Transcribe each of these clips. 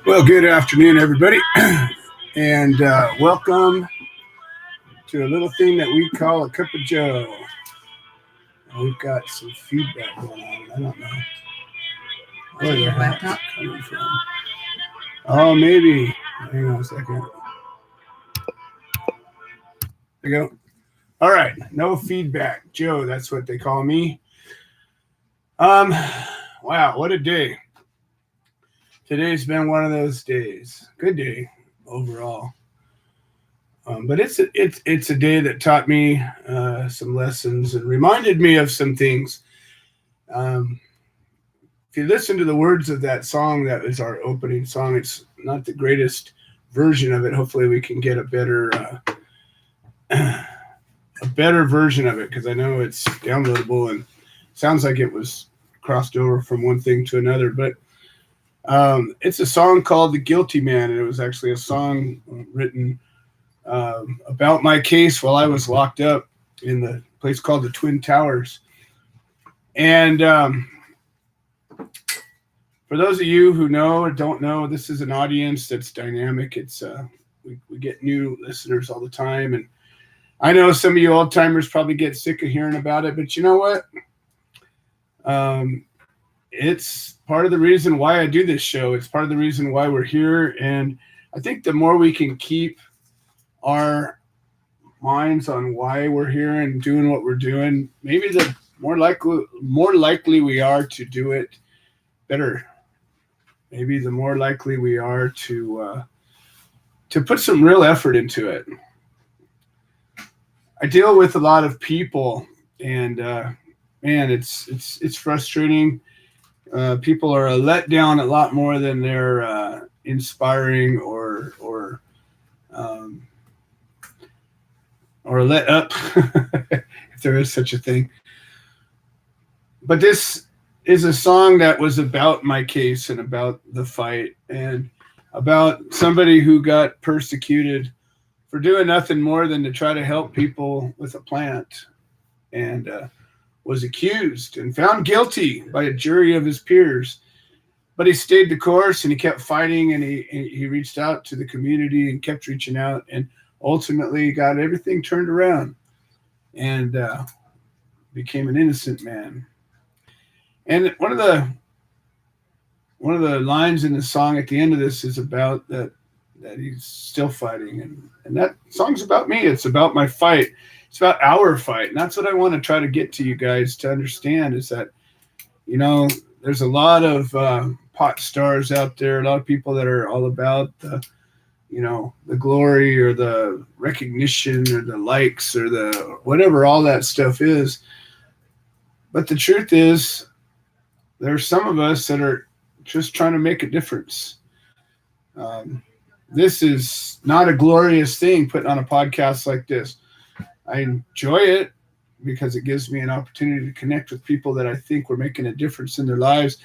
Well, good afternoon, everybody, and welcome to a little thing that we call a Cup of Joe. We've got some feedback going on. I don't know where the heck it's coming from. Oh, maybe. Hang on a second. There you go. All right, no feedback. Joe, that's what they call me. Wow, what a day. Today's been one of those days. Good day overall. But it's a day that taught me some lessons and reminded me of some things. If you listen to the words of that song, that is our opening song. It's not the greatest version of it. Hopefully we can get a better version of it, because I know it's downloadable and sounds like it was crossed over from one thing to another. But it's a song called The Guilty Man, and it was actually a song written about my case while I was locked up in the place called the Twin Towers. And for those of you who know or don't know, this is an audience that's dynamic. It's we get new listeners all the time, and I know some of you old timers probably get sick of hearing about it, but you know what? It's part of the reason why I do this show. It's part of the reason why we're here. And I think the more we can keep our minds on why we're here and doing what we're doing, maybe the more likely we are to do it better. Maybe the more likely we are to put some real effort into it. I deal with a lot of people, and man, it's frustrating. People are let down a lot more than they're inspiring or let up, if there is such a thing. But this is a song that was about my case and about the fight and about somebody who got persecuted for doing nothing more than to try to help people with a plant, and was accused and found guilty by a jury of his peers. But he stayed the course, and he kept fighting, and he reached out to the community and kept reaching out, and ultimately got everything turned around and became an innocent man. And one of the lines in the song at the end of this is about that he's still fighting, and that song's about me. It's about my fight. It's about our fight. And that's what I want to try to get to you guys to understand, is that, you know, there's a lot of pot stars out there, a lot of people that are all about the, you know, the glory or the recognition or the likes or the whatever all that stuff is. But the truth is, there's some of us that are just trying to make a difference. This is not a glorious thing, putting on a podcast like this. I enjoy it because it gives me an opportunity to connect with people that I think we're making a difference in their lives.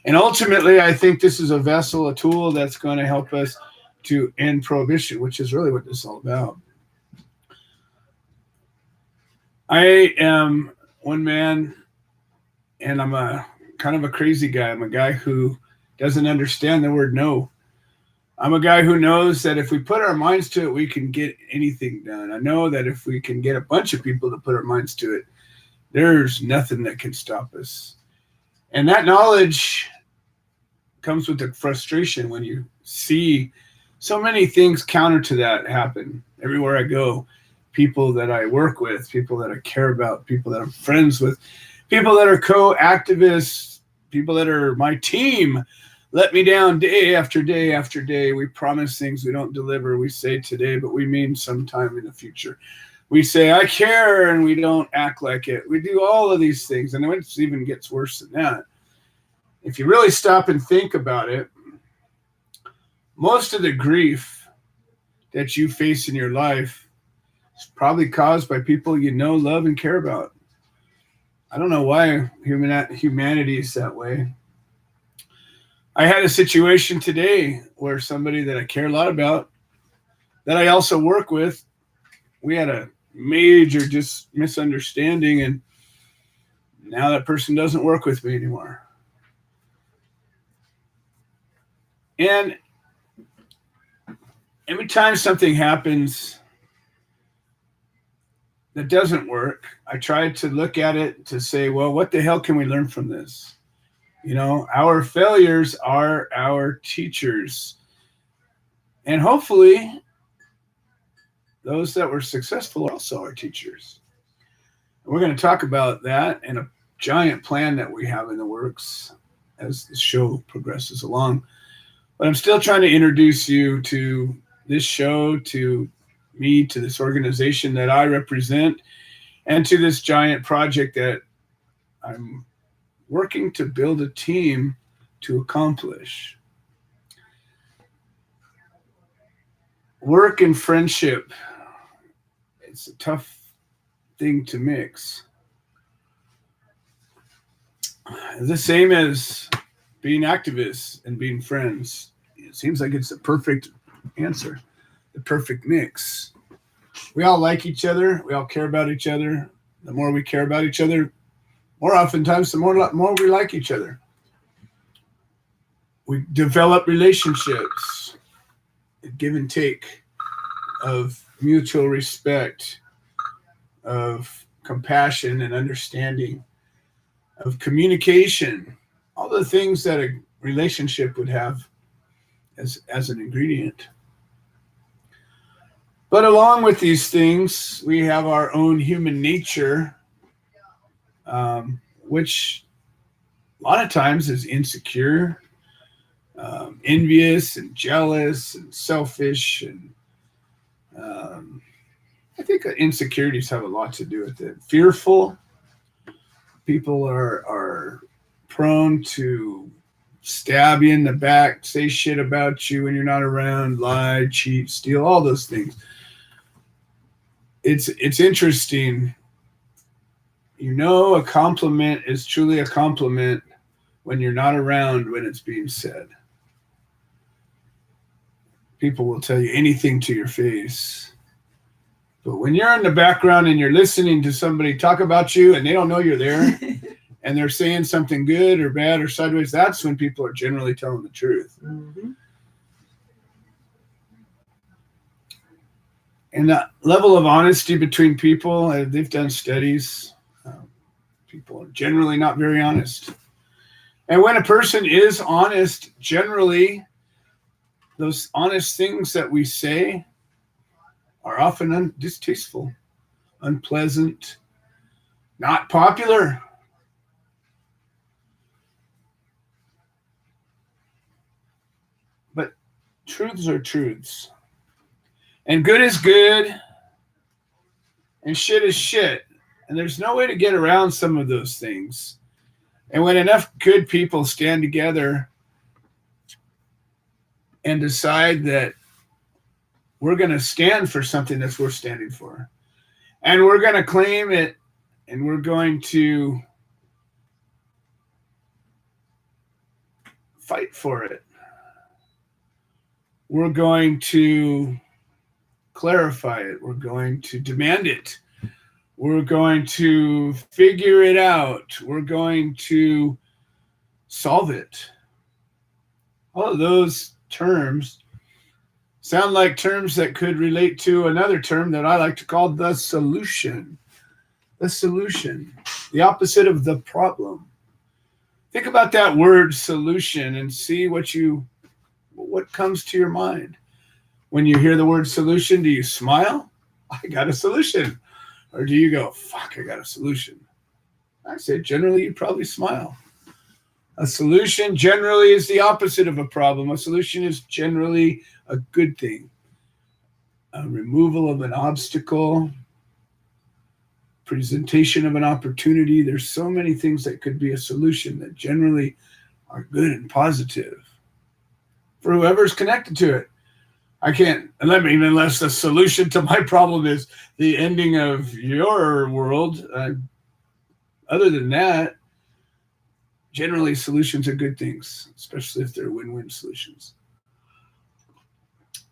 And ultimately, I think this is a vessel, a tool that's going to help us to end prohibition, which is really what this is all about. I am one man, and I'm a kind of a crazy guy. I'm a guy who doesn't understand the word no. I'm a guy who knows that if we put our minds to it, we can get anything done. I know that if we can get a bunch of people to put our minds to it, there's nothing that can stop us. And that knowledge comes with the frustration when you see so many things counter to that happen everywhere I go. People that I work with, people that I care about, people that I'm friends with, people that are co-activists, people that are my team, let me down day after day after day. We promise things we don't deliver. We say today, but we mean sometime in the future. We say, I care, and we don't act like it. We do all of these things, and it even gets worse than that. If you really stop and think about it, most of the grief that you face in your life is probably caused by people you know, love, and care about. I don't know why humanity is that way. I had a situation today where somebody that I care a lot about, that I also work with, we had a major misunderstanding, and now that person doesn't work with me anymore. And every time something happens that doesn't work, I try to look at it to say, well, what the hell can we learn from this? You know, our failures are our teachers. And hopefully, those that were successful are also our teachers. And we're going to talk about that and a giant plan that we have in the works as the show progresses along. But I'm still trying to introduce you to this show, to me, to this organization that I represent, and to this giant project that I'm working to build a team to accomplish. Work and friendship, it's a tough thing to mix. It's the same as being activists and being friends. It seems like it's the perfect answer, the perfect mix. We all like each other. We all care about each other. The more we care about each other, more oftentimes, the more we like each other. We develop relationships, a give and take of mutual respect, of compassion and understanding, of communication, all the things that a relationship would have as an ingredient. But along with these things, we have our own human nature, which a lot of times is insecure, envious and jealous and selfish. And I think insecurities have a lot to do with it. Fearful. People are prone to stab you in the back, say shit about you when you're not around, lie, cheat, steal, all those things. It's interesting. You know, a compliment is truly a compliment when you're not around when it's being said. People will tell you anything to your face. But when you're in the background and you're listening to somebody talk about you and they don't know you're there and they're saying something good or bad or sideways, that's when people are generally telling the truth. Mm-hmm. And that level of honesty between people, they've done studies. People are generally not very honest. And when a person is honest, generally, those honest things that we say are often distasteful, unpleasant, not popular. But truths are truths. And good is good, and shit is shit. And there's no way to get around some of those things. And when enough good people stand together and decide that we're going to stand for something that's worth standing for, and we're going to claim it, and we're going to fight for it, we're going to clarify it, we're going to demand it, we're going to figure it out, we're going to solve it. All of those terms sound like terms that could relate to another term that I like to call the solution. The solution, the opposite of the problem. Think about that word solution and see what comes to your mind. When you hear the word solution, do you smile? I got a solution. Or do you go, fuck, I got a solution? I say generally you probably smile. A solution generally is the opposite of a problem. A solution is generally a good thing. A removal of an obstacle, presentation of an opportunity. There's so many things that could be a solution that generally are good and positive for whoever's connected to it. I can't, unless the solution to my problem is the ending of your world. Other than that, generally solutions are good things, especially if they're win-win solutions.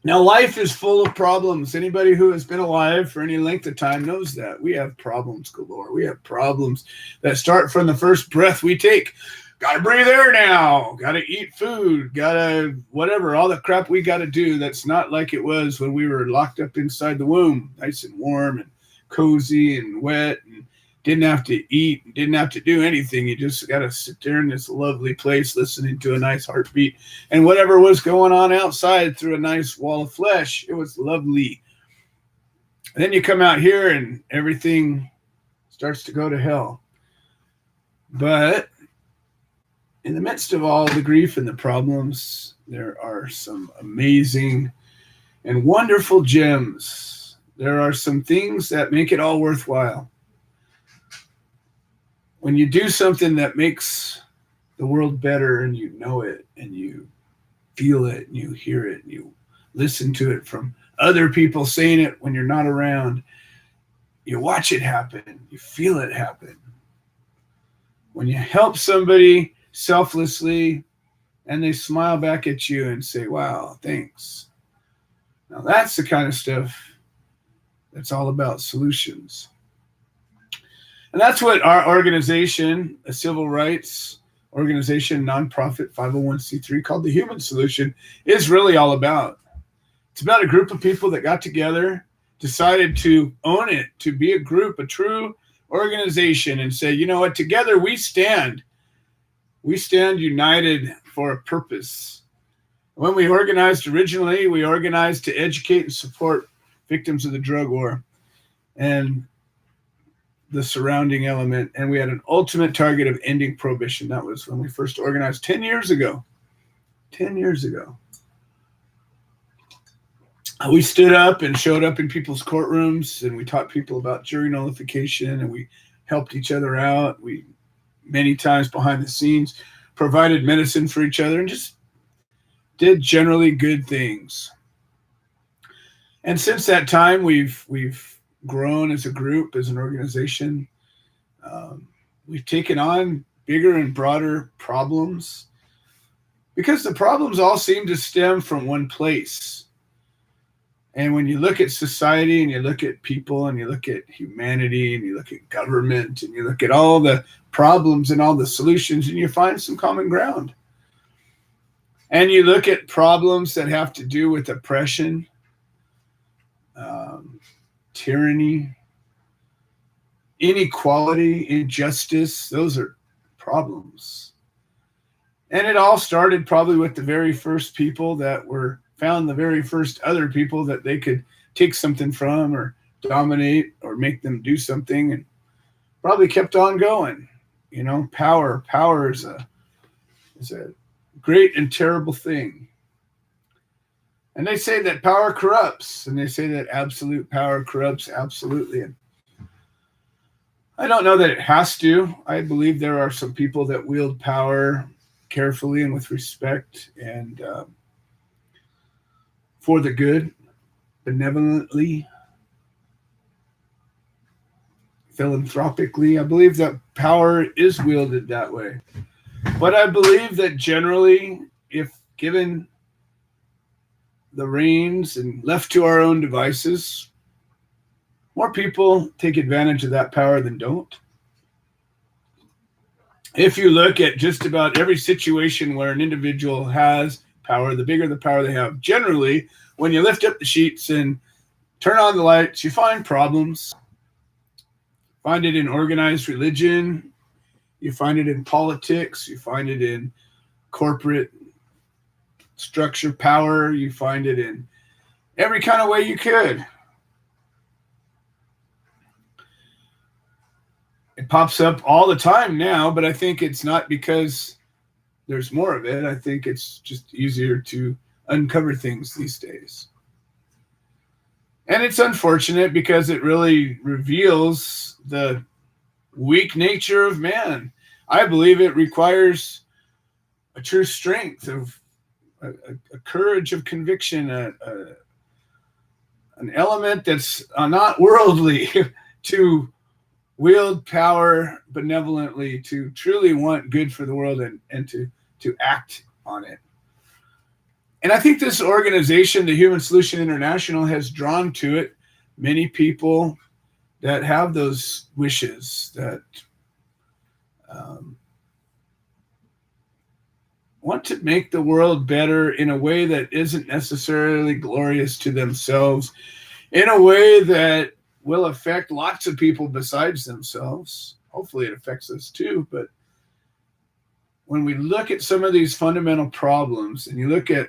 Now, life is full of problems. Anybody who has been alive for any length of time knows that. We have problems galore. We have problems that start from the first breath we take. Got to breathe air now. Got to eat food. Got to whatever, all the crap we got to do that's not like it was when we were locked up inside the womb, nice and warm and cozy and wet, and didn't have to eat, didn't have to do anything. You just got to sit there in this lovely place listening to a nice heartbeat and whatever was going on outside through a nice wall of flesh. It was lovely. And then you come out here and everything starts to go to hell. But in the midst of all the grief and the problems, there are some amazing and wonderful gems. There are some things that make it all worthwhile. When you do something that makes the world better and you know it and you feel it and you hear it and you listen to it from other people saying it when you're not around, you watch it happen, you feel it happen. When you help somebody selflessly and they smile back at you and say, wow, thanks. Now that's the kind of stuff that's all about solutions. And that's what our organization, a civil rights organization, nonprofit 501c3 called The Human Solution, is really all about. It's about a group of people that got together, decided to own it, to be a group, a true organization, and say, you know what, together we stand. We stand united for a purpose. When we organized originally, we organized to educate and support victims of the drug war and the surrounding element. And we had an ultimate target of ending prohibition. That was when we first organized 10 years ago. 10 years ago. We stood up and showed up in people's courtrooms and we taught people about jury nullification and we helped each other out. We many times behind the scenes provided medicine for each other and just did generally good things. And since that time, we've grown as a group, as an organization. We've taken on bigger and broader problems because the problems all seem to stem from one place. And when you look at society and you look at people and you look at humanity and you look at government and you look at all the problems and all the solutions and you find some common ground. And you look at problems that have to do with oppression, tyranny, inequality, injustice. Those are problems. And it all started probably with the very first people that were found, the very first other people that they could take something from or dominate or make them do something, and probably kept on going. You know, power is a great and terrible thing. And they say that power corrupts, and they say that absolute power corrupts absolutely. And I don't know that it has to. I believe there are some people that wield power carefully and with respect and for the good, benevolently, philanthropically. I believe that power is wielded that way. But I believe that generally, if given the reins and left to our own devices, more people take advantage of that power than don't. If you look at just about every situation where an individual has power, the bigger the power they have. Generally, when you lift up the sheets and turn on the lights, you find problems. Find it in organized religion. You find it in politics. You find it in corporate structure power. You find it in every kind of way you could. pops up all the time now, but I think it's not because there's more of it. I think it's just easier to uncover things these days. And it's unfortunate because it really reveals the weak nature of man. I believe it requires a true strength of a courage of conviction, an element that's not worldly to wield power benevolently, to truly want good for the world and to act on it. And I think this organization, the Human Solution International, has drawn to it many people that have those wishes, that want to make the world better in a way that isn't necessarily glorious to themselves, in a way that will affect lots of people besides themselves. Hopefully it affects us too. But when we look at some of these fundamental problems, and you look at,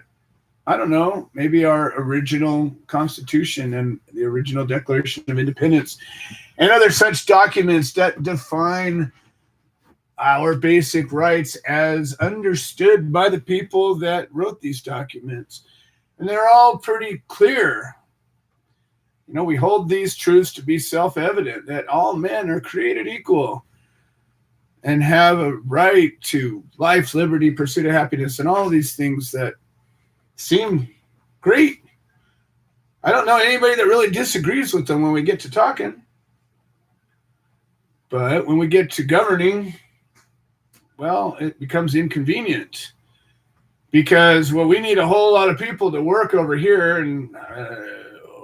I don't know, maybe our original Constitution and the original Declaration of Independence and other such documents that define our basic rights as understood by the people that wrote these documents. And they're all pretty clear. You know, we hold these truths to be self-evident, that all men are created equal and have a right to life, liberty, pursuit of happiness, and all of these things that seem great. I don't know anybody that really disagrees with them when we get to talking. But when we get to governing, well, it becomes inconvenient because, well, we need a whole lot of people to work over here, and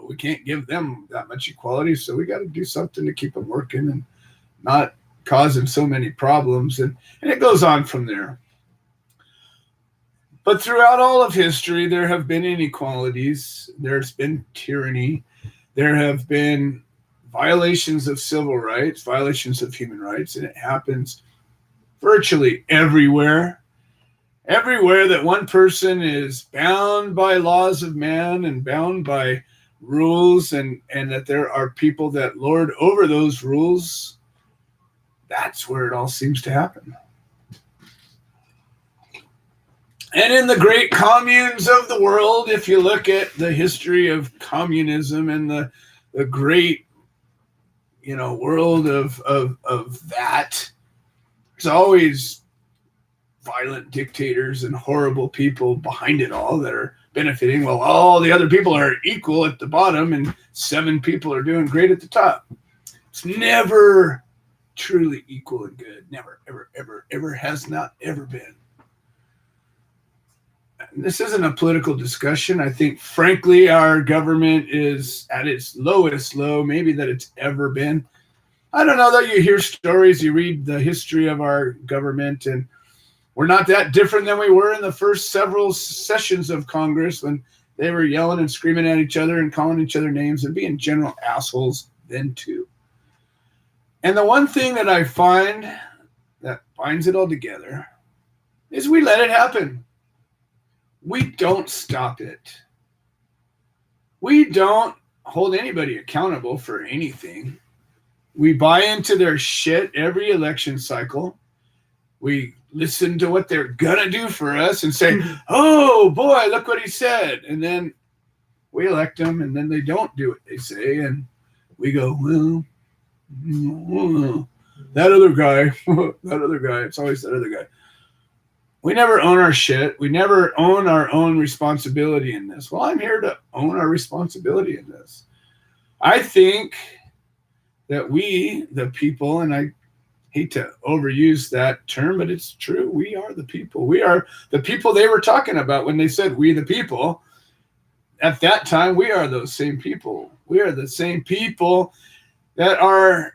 we can't give them that much equality, so we got to do something to keep them working and not causing so many problems. And it goes on from there. But throughout all of history, there have been inequalities. There's been tyranny. There have been violations of civil rights, violations of human rights, and it happens virtually everywhere. Everywhere that one person is bound by laws of man and bound by rules, and that there are people that lord over those rules, that's where it all seems to happen. And in the great communes of the world, if you look at the history of communism and the great, world of that, there's always violent dictators and horrible people behind it all that are benefiting, while all the other people are equal at the bottom and 7 people are doing great at the top. It's never truly equal and good. Never, ever, ever, ever has not ever been. This isn't a political discussion. I think, frankly, our government is at its lowest low, maybe that it's ever been. I don't know, though. You hear stories, you read the history of our government, and we're not that different than we were in the first several sessions of Congress when they were yelling and screaming at each other and calling each other names and being general assholes then too. And the one thing that I find that binds it all together is we let it happen. We don't stop it. We don't hold anybody accountable for anything. We buy into their shit every election cycle. We listen to what they're going to do for us and say, oh, boy, look what he said. And then we elect them, and then they don't do what they say. And we go, well, that other guy, it's always that other guy. We never own our shit. We never own our own responsibility in this. Well, I'm here to own our responsibility in this. I think that we, the people, and I hate to overuse that term, but it's true. We are the people. We are the people they were talking about when they said we the people. At that time, we are those same people. We are the same people that are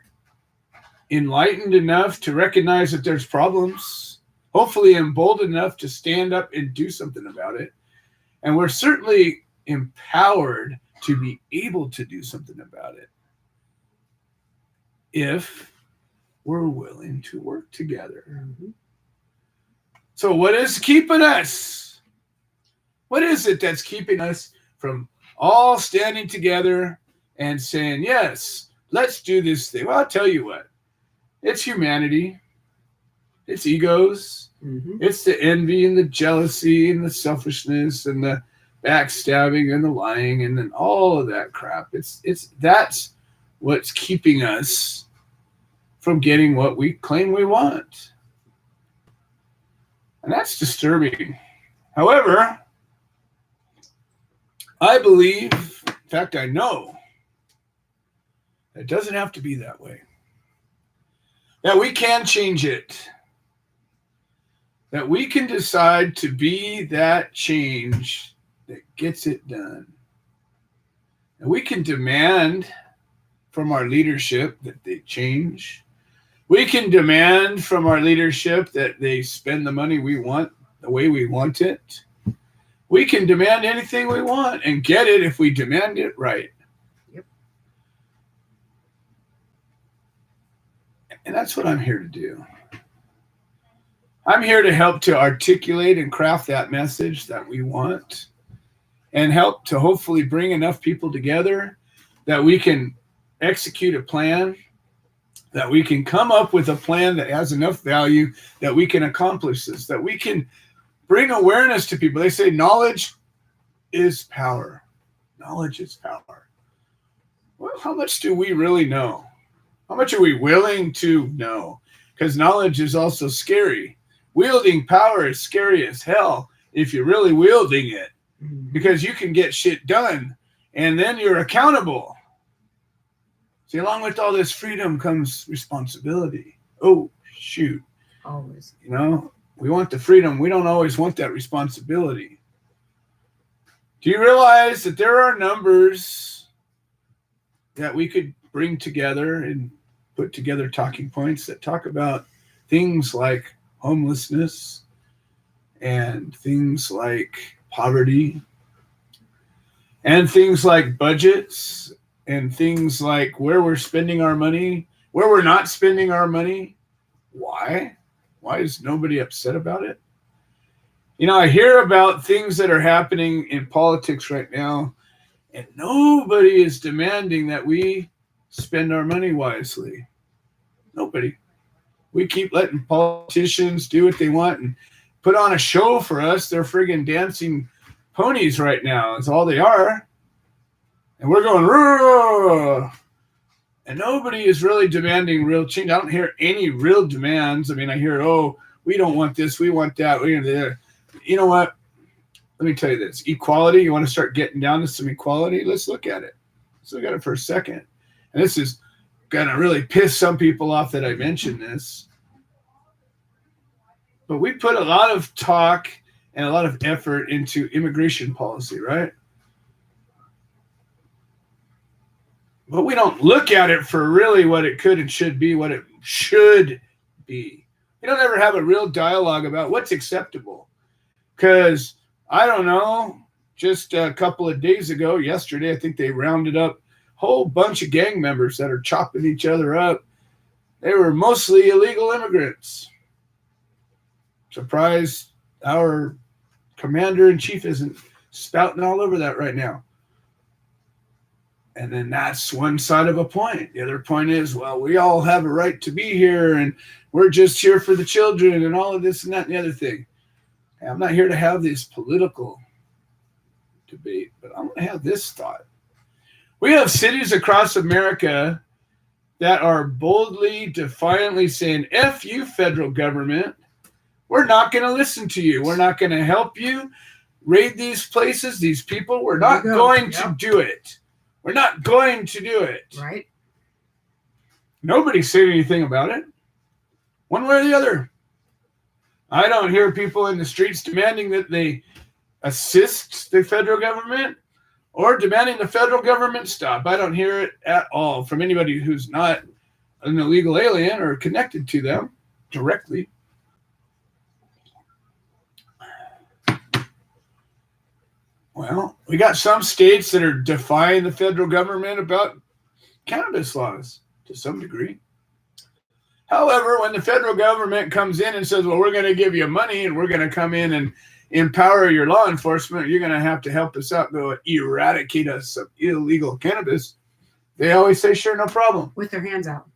enlightened enough to recognize that there's problems, hopefully emboldened enough to stand up and do something about it. And we're certainly empowered to be able to do something about it if we're willing to work together. Mm-hmm. So what is keeping us? What is it that's keeping us from all standing together and saying, yes, let's do this thing? Well, I'll tell you what. It's humanity. It's egos. Mm-hmm. It's the envy and the jealousy and the selfishness and the backstabbing and the lying and then all of that crap. That's what's keeping us from getting what we claim we want. And that's disturbing. However, I believe, in fact, I know, it doesn't have to be that way. That we can change it. That we can decide to be that change that gets it done. And we can demand from our leadership that they change. We can demand from our leadership that they spend the money we want the way we want it. We can demand anything we want and get it if we demand it right. Yep. And that's what I'm here to do. I'm here to help to articulate and craft that message that we want and help to hopefully bring enough people together that we can execute a plan, that we can come up with a plan that has enough value that we can accomplish this, that we can bring awareness to people. They say knowledge is power. Knowledge is power. Well, how much do we really know? How much are we willing to know? Because knowledge is also scary. Wielding power is scary as hell if you're really wielding it, because you can get shit done and then you're accountable. See, along with all this freedom comes responsibility. Oh, shoot. Always. You know, we want the freedom. We don't always want that responsibility. Do you realize that there are numbers that we could bring together and put together talking points that talk about things like homelessness and things like poverty and things like budgets and things like where we're spending our money, where we're not spending our money? Why? Why is nobody upset about it? You know, I hear about things that are happening in politics right now, and nobody is demanding that we spend our money wisely. Nobody. We keep letting politicians do what they want and put on a show for us. They're friggin' dancing ponies right now. That's all they are. And we're going, roar! And nobody is really demanding real change. I don't hear any real demands. I mean, I hear, oh, we don't want this, we want that. You know what? Let me tell you this. Equality, you want to start getting down to some equality? Let's look at it. Let's look at it for a second. And this is going to really piss some people off that I mentioned this. But we put a lot of talk and a lot of effort into immigration policy, right? But we don't look at it for really what it could and should be, what it should be. We don't ever have a real dialogue about what's acceptable. Because, I don't know, just a couple of days ago, yesterday, I think they rounded up a whole bunch of gang members that are chopping each other up. They were mostly illegal immigrants. Surprised our commander-in-chief isn't spouting all over that right now. And then that's one side of a point. The other point is, well, we all have a right to be here, and we're just here for the children and all of this and that and the other thing. I'm not here to have this political debate, but I'm going to have this thought. We have cities across America that are boldly, defiantly saying, F you, federal government. We're not going to listen to you. We're not going to help you raid these places, these people. We're not going to do it. We're not going to do it. Right. Nobody's saying anything about it, one way or the other. I don't hear people in the streets demanding that they assist the federal government or demanding the federal government stop. I don't hear it at all from anybody who's not an illegal alien or connected to them directly. Well, we got some states that are defying the federal government about cannabis laws to some degree. However, when the federal government comes in and says, well, we're going to give you money and we're going to come in and empower your law enforcement, you're going to have to help us out, go eradicate us of illegal cannabis, they always say, sure, no problem. With their hands out.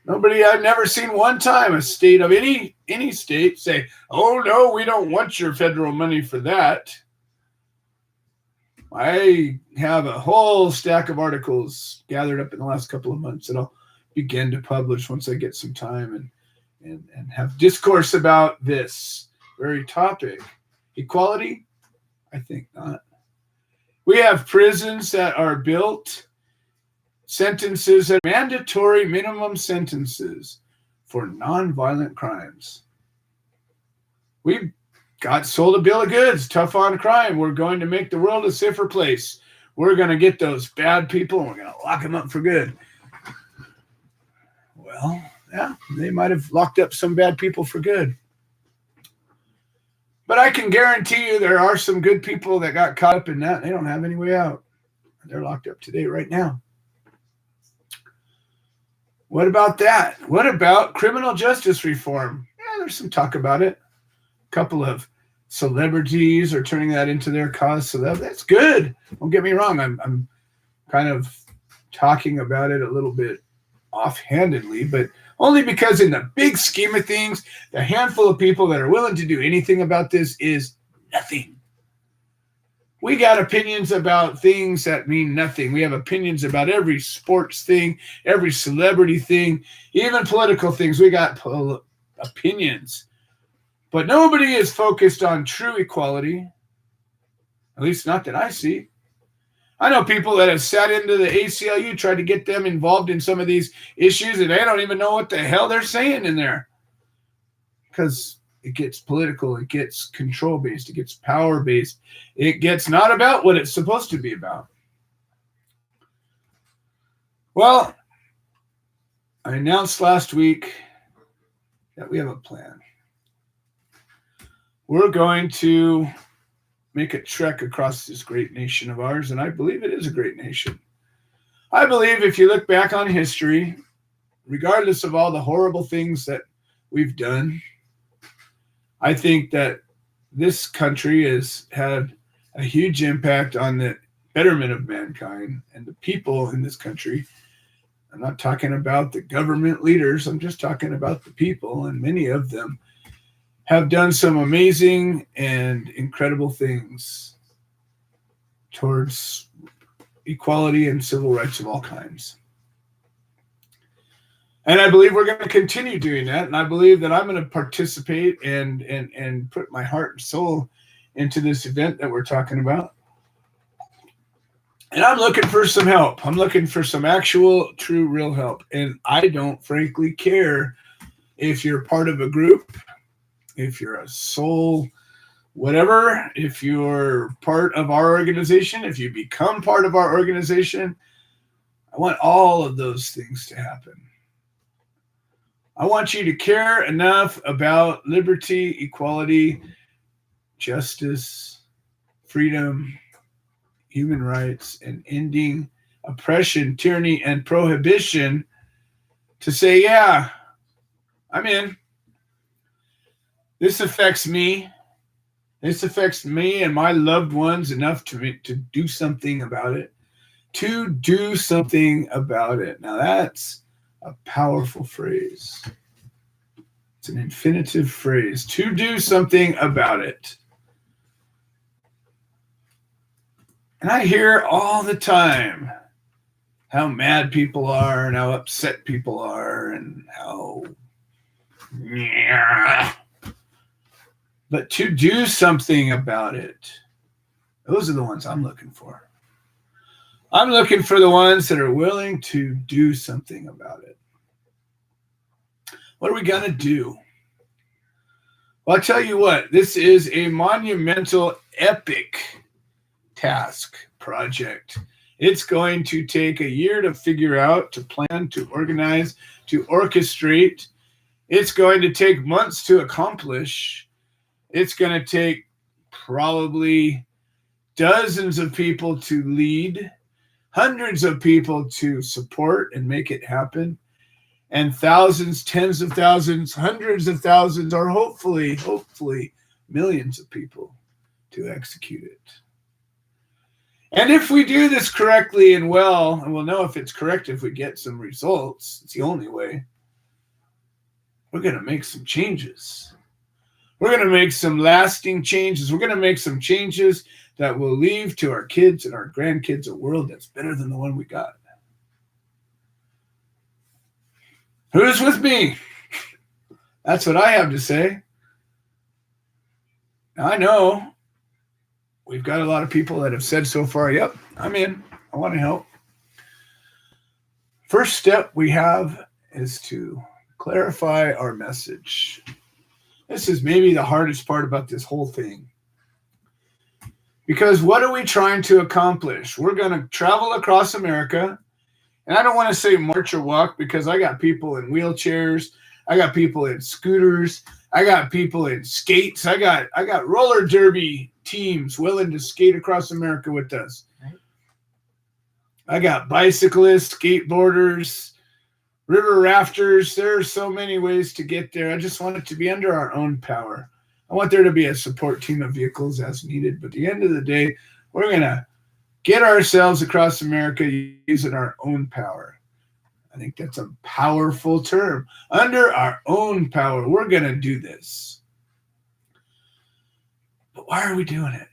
I've never seen one time a state of any state say, oh, no, we don't want your federal money for that. I have a whole stack of articles gathered up in the last couple of months that I'll begin to publish once I get some time and have discourse about this very topic. Equality? I think not. We have prisons that are built, sentences that are mandatory minimum sentences for nonviolent crimes. We got sold a bill of goods, tough on crime. We're going to make the world a safer place. We're going to get those bad people and we're going to lock them up for good. Well, yeah, they might have locked up some bad people for good. But I can guarantee you there are some good people that got caught up in that. They don't have any way out. They're locked up today, right now. What about that? What about criminal justice reform? Yeah, there's some talk about it. A couple of celebrities are turning that into their cause. So that's good. Don't get me wrong. I'm kind of talking about it a little bit offhandedly, but only because in the big scheme of things, the handful of people that are willing to do anything about this is nothing. We got opinions about things that mean nothing. We have opinions about every sports thing, every celebrity thing, even political things. We got opinions. But nobody is focused on true equality, at least not that I see. I know people that have sat into the ACLU, tried to get them involved in some of these issues, and they don't even know what the hell they're saying in there. Because it gets political, it gets control-based, it gets power-based. It gets not about what it's supposed to be about. Well, I announced last week that we have a plan. We're going to make a trek across this great nation of ours, and I believe it is a great nation. I believe if you look back on history, regardless of all the horrible things that we've done, I think that this country has had a huge impact on the betterment of mankind and the people in this country. I'm not talking about the government leaders. I'm just talking about the people, and many of them have done some amazing and incredible things towards equality and civil rights of all kinds. And I believe we're going to continue doing that. And I believe that I'm going to participate and put my heart and soul into this event that we're talking about. And I'm looking for some help. I'm looking for some actual, true, real help. And I don't frankly care if you're part of a group, if you're a soul, whatever, if you're part of our organization, if you become part of our organization. I want all of those things to happen. I want you to care enough about liberty, equality, justice, freedom, human rights, and ending oppression, tyranny, and prohibition to say, yeah, I'm in. This affects me. This affects me and my loved ones enough to do something about it. To do something about it. Now that's a powerful phrase. It's an infinitive phrase. To do something about it. And I hear all the time how mad people are and how upset people are and how... But to do something about it, those are the ones I'm looking for. I'm looking for the ones that are willing to do something about it. What are we going to do? Well, I'll tell you what, this is a monumental, epic task project. It's going to take a year to figure out, to plan, to organize, to orchestrate. It's going to take months to accomplish. It's going to take probably dozens of people to lead, hundreds of people to support and make it happen, and thousands, tens of thousands, hundreds of thousands, or hopefully millions of people to execute it. And if we do this correctly and well, and we'll know if it's correct if we get some results, it's the only way. we're going to make some changes. We're going to make some lasting changes. We're going to make some changes that will leave to our kids and our grandkids a world that's better than the one we got. Who's with me? That's what I have to say. Now, I know we've got a lot of people that have said so far, yep, I'm in. I want to help. First step we have is to clarify our message. This is maybe the hardest part about this whole thing. Because what are we trying to accomplish? We're going to travel across America. And I don't want to say march or walk because I got people in wheelchairs. I got people in scooters. I got people in skates. I got roller derby teams willing to skate across America with us. Right. I got bicyclists, skateboarders, river rafters. There are so many ways to get there. I just want it to be under our own power. I want there to be a support team of vehicles as needed. But at the end of the day, we're going to get ourselves across America using our own power. I think that's a powerful term. Under our own power, we're going to do this. But why are we doing it?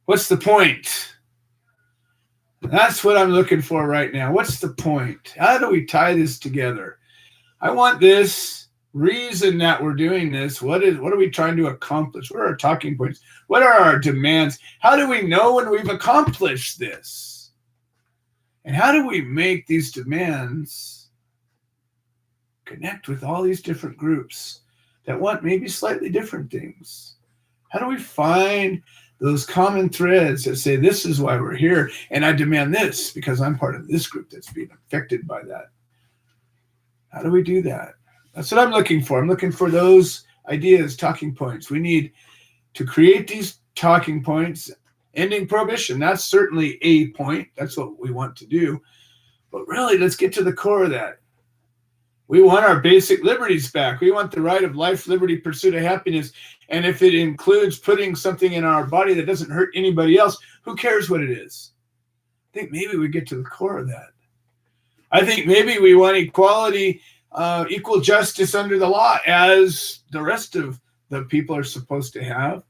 What's the point? That's what I'm looking for right now. What's the point? How do we tie this together? I want this reason that we're doing this. What are we trying to accomplish? What are our talking points? What are our demands? How do we know when we've accomplished this? And how do we make these demands connect with all these different groups that want maybe slightly different things? How do we find those common threads that say, this is why we're here, and I demand this because I'm part of this group that's being affected by that? How do we do that? That's what I'm looking for. I'm looking for those ideas, talking points. We need to create these talking points. Ending prohibition, that's certainly a point. That's what we want to do. But really, let's get to the core of that. We want our basic liberties back. We want the right of life, liberty, pursuit of happiness. And if it includes putting something in our body that doesn't hurt anybody else, who cares what it is? I think maybe we get to the core of that. I think maybe we want equality, equal justice under the law as the rest of the people are supposed to have.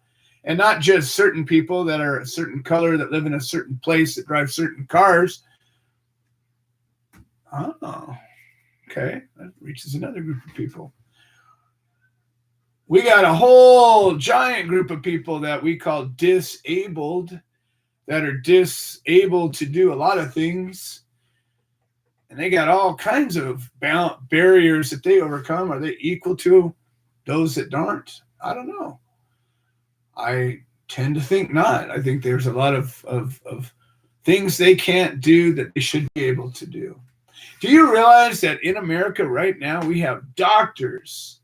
And not just certain people that are a certain color that live in a certain place that drive certain cars. Oh, okay. That reaches another group of people. We got a whole giant group of people that we call disabled, that are disabled to do a lot of things. And they got all kinds of barriers that they overcome. Are they equal to those that aren't? I don't know. I tend to think not. I think there's a lot of things they can't do that they should be able to do. Do you realize that in America right now, we have doctors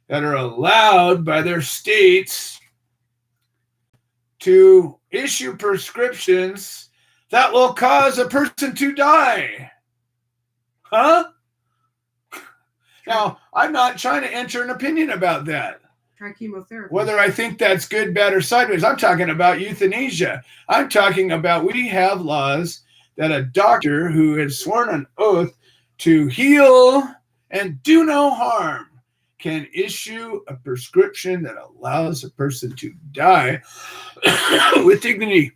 that are allowed by their states to issue prescriptions that will cause a person to die? Huh? Now, I'm not trying to enter an opinion about that. Try chemotherapy. Whether I think that's good, bad, or sideways. I'm talking about euthanasia. I'm talking about we have laws that a doctor who has sworn an oath to heal and do no harm can issue a prescription that allows a person to die with dignity.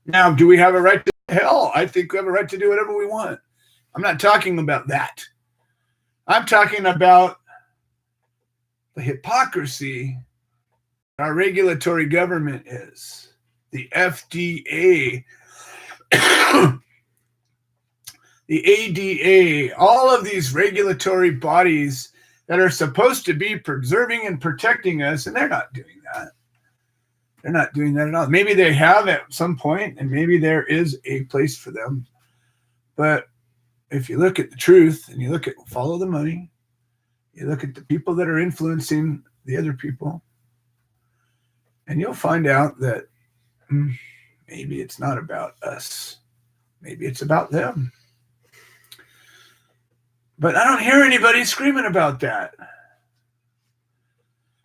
Now, do we have a right to hell? I think we have a right to do whatever we want. I'm not talking about that. I'm talking about the hypocrisy our regulatory government is. The FDA, the ADA, all of these regulatory bodies that are supposed to be preserving and protecting us, and they're not doing that. They're not doing that at all. Maybe they have at some point, and maybe there is a place for them. But if you look at the truth and you look at follow the money, you look at the people that are influencing the other people, and you'll find out that maybe it's not about us. Maybe it's about them. But I don't hear anybody screaming about that.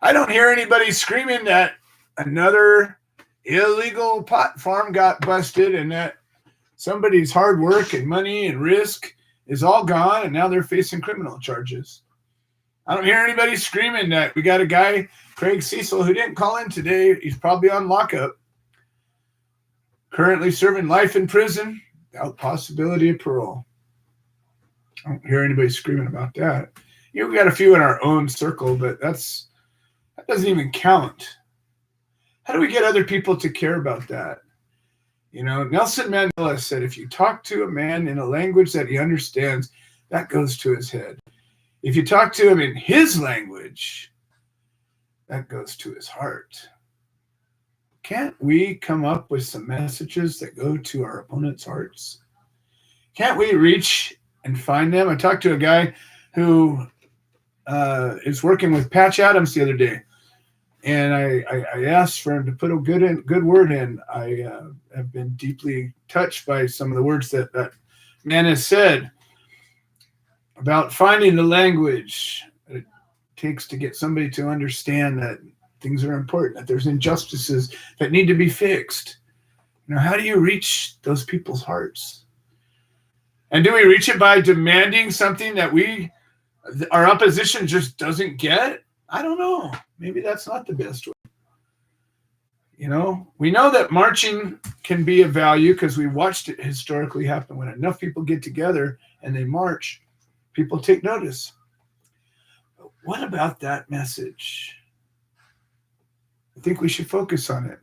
I don't hear anybody screaming that another illegal pot farm got busted and that somebody's hard work and money and risk is all gone, and now they're facing criminal charges. I don't hear anybody screaming that we got a guy, Craig Cecil, who didn't call in today. He's probably on lockup, currently serving life in prison without possibility of parole. I don't hear anybody screaming about that. We got a few in our own circle, but that doesn't even count. How do we get other people to care about that? Nelson Mandela said, if you talk to a man in a language that he understands, that goes to his head. If you talk to him in his language, that goes to his heart. Can't we come up with some messages that go to our opponents' hearts? Can't we reach and find them? I talked to a guy who is working with Patch Adams the other day. And I asked for him to put a good word in. I have been deeply touched by some of the words that man has said about finding the language that it takes to get somebody to understand that things are important, that there's injustices that need to be fixed. How do you reach those people's hearts? And do we reach it by demanding something that our opposition just doesn't get? I don't know. Maybe that's not the best way. We know that marching can be of value because we watched it historically happen. When enough people get together and they march, people take notice. But what about that message? I think we should focus on it.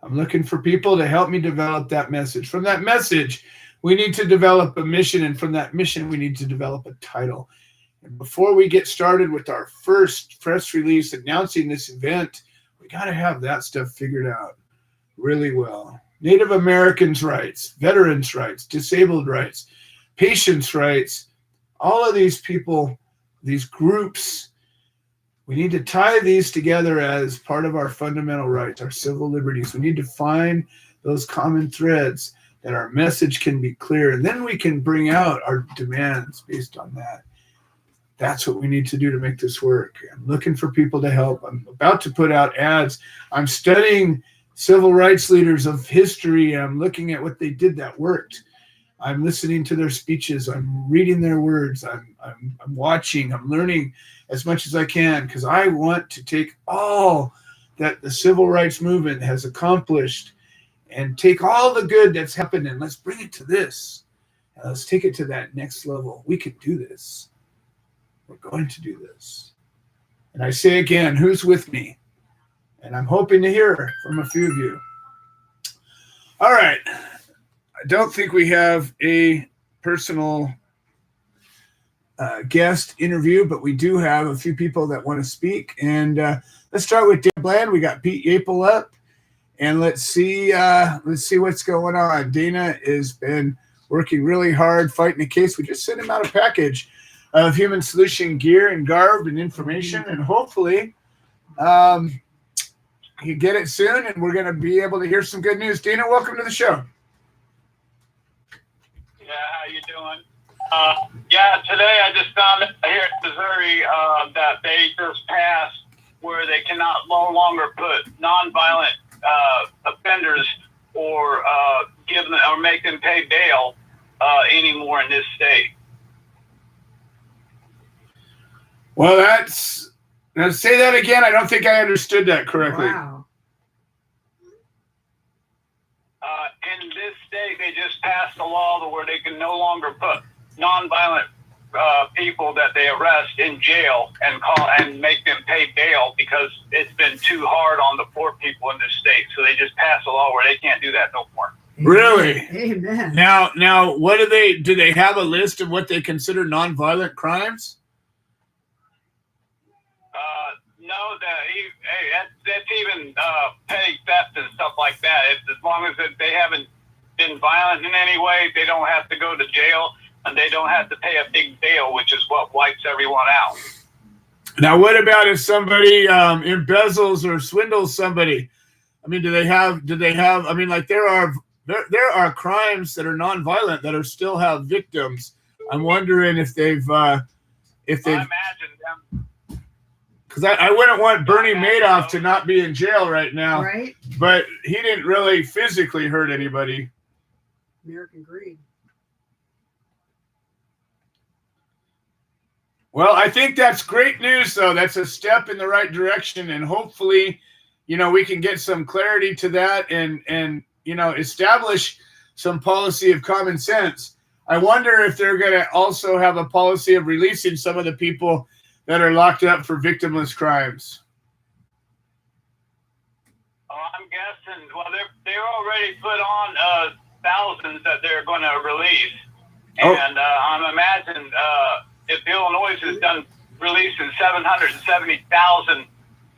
I'm looking for people to help me develop that message. From that message, we need to develop a mission. And from that mission, we need to develop a title. And before we get started with our first press release announcing this event, we got to have that stuff figured out really well. Native Americans' rights, veterans' rights, disabled rights, patients' rights, all of these people, these groups, we need to tie these together as part of our fundamental rights, our civil liberties. We need to find those common threads that our message can be clear, and then we can bring out our demands based on that. That's what we need to do to make this work. I'm looking for people to help. I'm about to put out ads. I'm studying civil rights leaders of history. I'm looking at what they did that worked. I'm listening to their speeches. I'm reading their words. I'm watching. I'm learning as much as I can because I want to take all that the civil rights movement has accomplished and take all the good that's happened and let's bring it to this. Let's take it to that next level. We can do this. We're going to do this. And I say again, who's with me? And I'm hoping to hear from a few of you. All right. I don't think we have a personal guest interview, but we do have a few people that want to speak. And let's start with Dana Bland. We got Pete Yapel up. And let's see what's going on. Dana has been working really hard fighting the case. We just sent him out a package of Human Solution gear and garb and information, and hopefully you get it soon, and we're going to be able to hear some good news. Dana, welcome to the show. Yeah, how you doing? Today I just found here in Missouri that they just passed where they cannot no longer put nonviolent offenders or give them or make them pay bail anymore in this state. Well, now say that again. I don't think I understood that correctly. Wow. In this state, they just passed a law where they can no longer put nonviolent people that they arrest in jail and make them pay bail because it's been too hard on the poor people in this state. So they just passed a law where they can't do that no more. Really? Amen. Now, what do they have a list of what they consider nonviolent crimes? No, that's even petty theft and stuff like that. As long as they haven't been violent in any way, they don't have to go to jail, and they don't have to pay a big bail, which is what wipes everyone out. Now, what about if somebody embezzles or swindles somebody? I mean, do they have? I mean, like there are crimes that are nonviolent that are still have victims. I'm wondering if they've I imagine them. Because I wouldn't want Bernie Madoff to not be in jail right now. Right? But he didn't really physically hurt anybody. American greed. Well, I think that's great news, though. That's a step in the right direction, and hopefully, we can get some clarity to that and establish some policy of common sense. I wonder if they're going to also have a policy of releasing some of the people that are locked up for victimless crimes. I'm guessing. Well, they're already put on thousands that they're going to release, and I'm imagining if Illinois has done releasing 770,000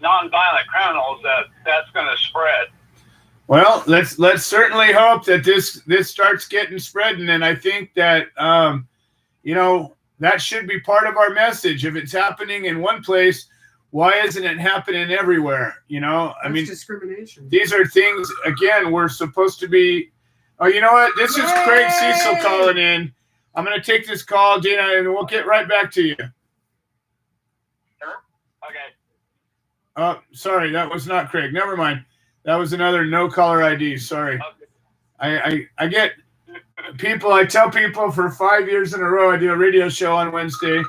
nonviolent criminals, that's going to spread. Well, let's certainly hope that this starts getting spreading, and I think that that should be part of our message. If it's happening in one place, why isn't it happening everywhere? I mean, discrimination. These are things, again, we're supposed to be. Oh, you know what? This is Craig Cecil calling in. I'm going to take this call, Dina, and we'll get right back to you. Sure. Okay. Oh, sorry, that was not Craig. Never mind. That was another no caller ID. Sorry. Okay. I get people. I tell people for 5 years in a row I do a radio show on Wednesday,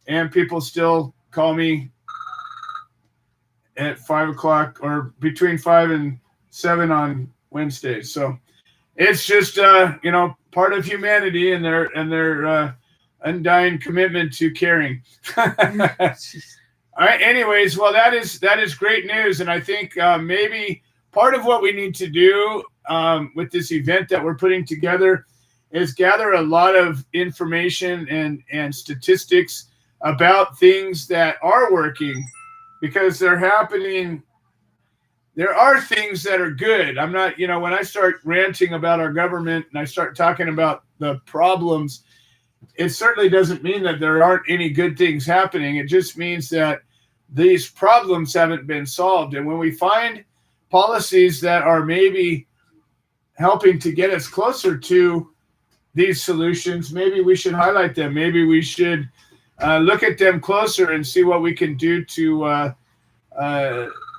and people still call me at 5 o'clock or between 5 and 7 on Wednesdays. So it's just part of humanity and their undying commitment to caring. All right. Anyways, well, that is great news, and I think maybe part of what we need to do with this event that we're putting together is gather a lot of information and statistics about things that are working, because they're happening. There are things that are good. I'm not, when I start ranting about our government and I start talking about the problems, it certainly doesn't mean that there aren't any good things happening. It just means that these problems haven't been solved. And when we find policies that are maybe helping to get us closer to these solutions, maybe we should highlight them. Maybe we should look at them closer and see what we can do to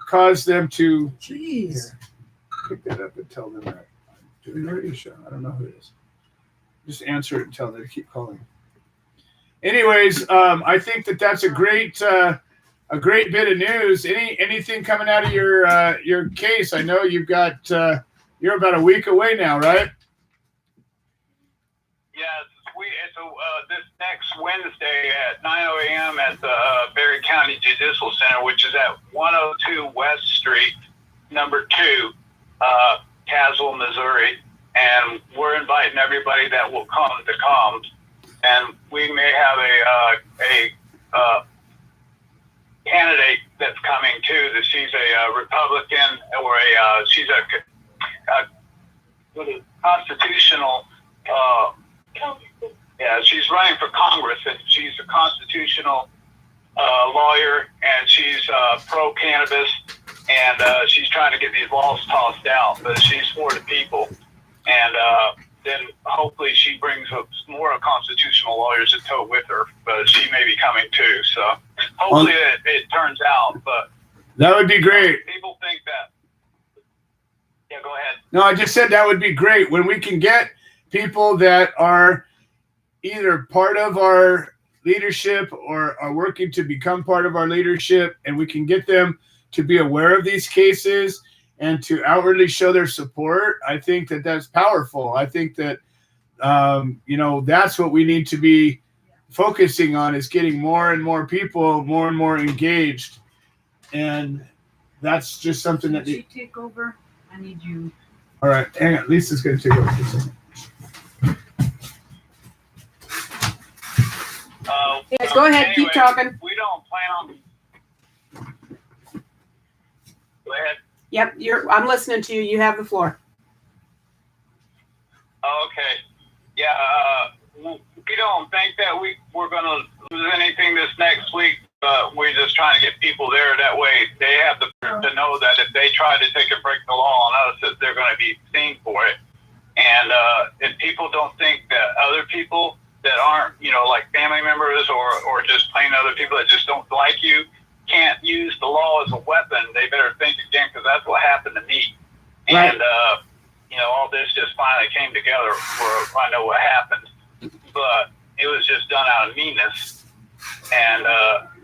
cause them to pick that up and tell them that I'm doing a radio show. I don't know who it is. Just answer it and tell them to keep calling. Anyways, I think that's a great bit of news. Anything coming out of your case? I know you've got you're about a week away now, right? Yeah, this next Wednesday at 9 a.m. at the Berry County Judicial Center, which is at 102 West Street, number 2, Caswell, Missouri. And we're inviting everybody that will come to come. And we may have a candidate that's coming too. That she's a Republican or she's a constitutional. She's running for Congress, and she's a constitutional lawyer, and she's pro-cannabis, and she's trying to get these laws tossed out, but she's for the people. And then hopefully she brings up more constitutional lawyers to tow with her, but she may be coming too. So hopefully it turns out, but that would be great. People think that. Yeah, go ahead. No, I just said that would be great when we can get people that are either part of our leadership or are working to become part of our leadership, and we can get them to be aware of these cases and to outwardly show their support. I think that's powerful. I think that, that's what we need to be focusing on, is getting more and more people more and more engaged. And that's just something that... Did you take over? I need you. All right, hang on. Lisa's going to take over for a second. Yes, go ahead. Keep talking. We don't plan on... Go ahead. Yep, I'm listening to you. You have the floor. Okay. Yeah, we don't think that we're going to lose anything this next week, but we're just trying to get people there. That way they have to know that if they try to take a break the law on us, that they're going to be seen for it. And if people don't think that other people that aren't, like family members or just plain other people that just don't like you, can't use the law as a weapon, they better think again, because that's what happened to me. Right. And, all this just finally came together where I know what happened, but it was just done out of meanness. And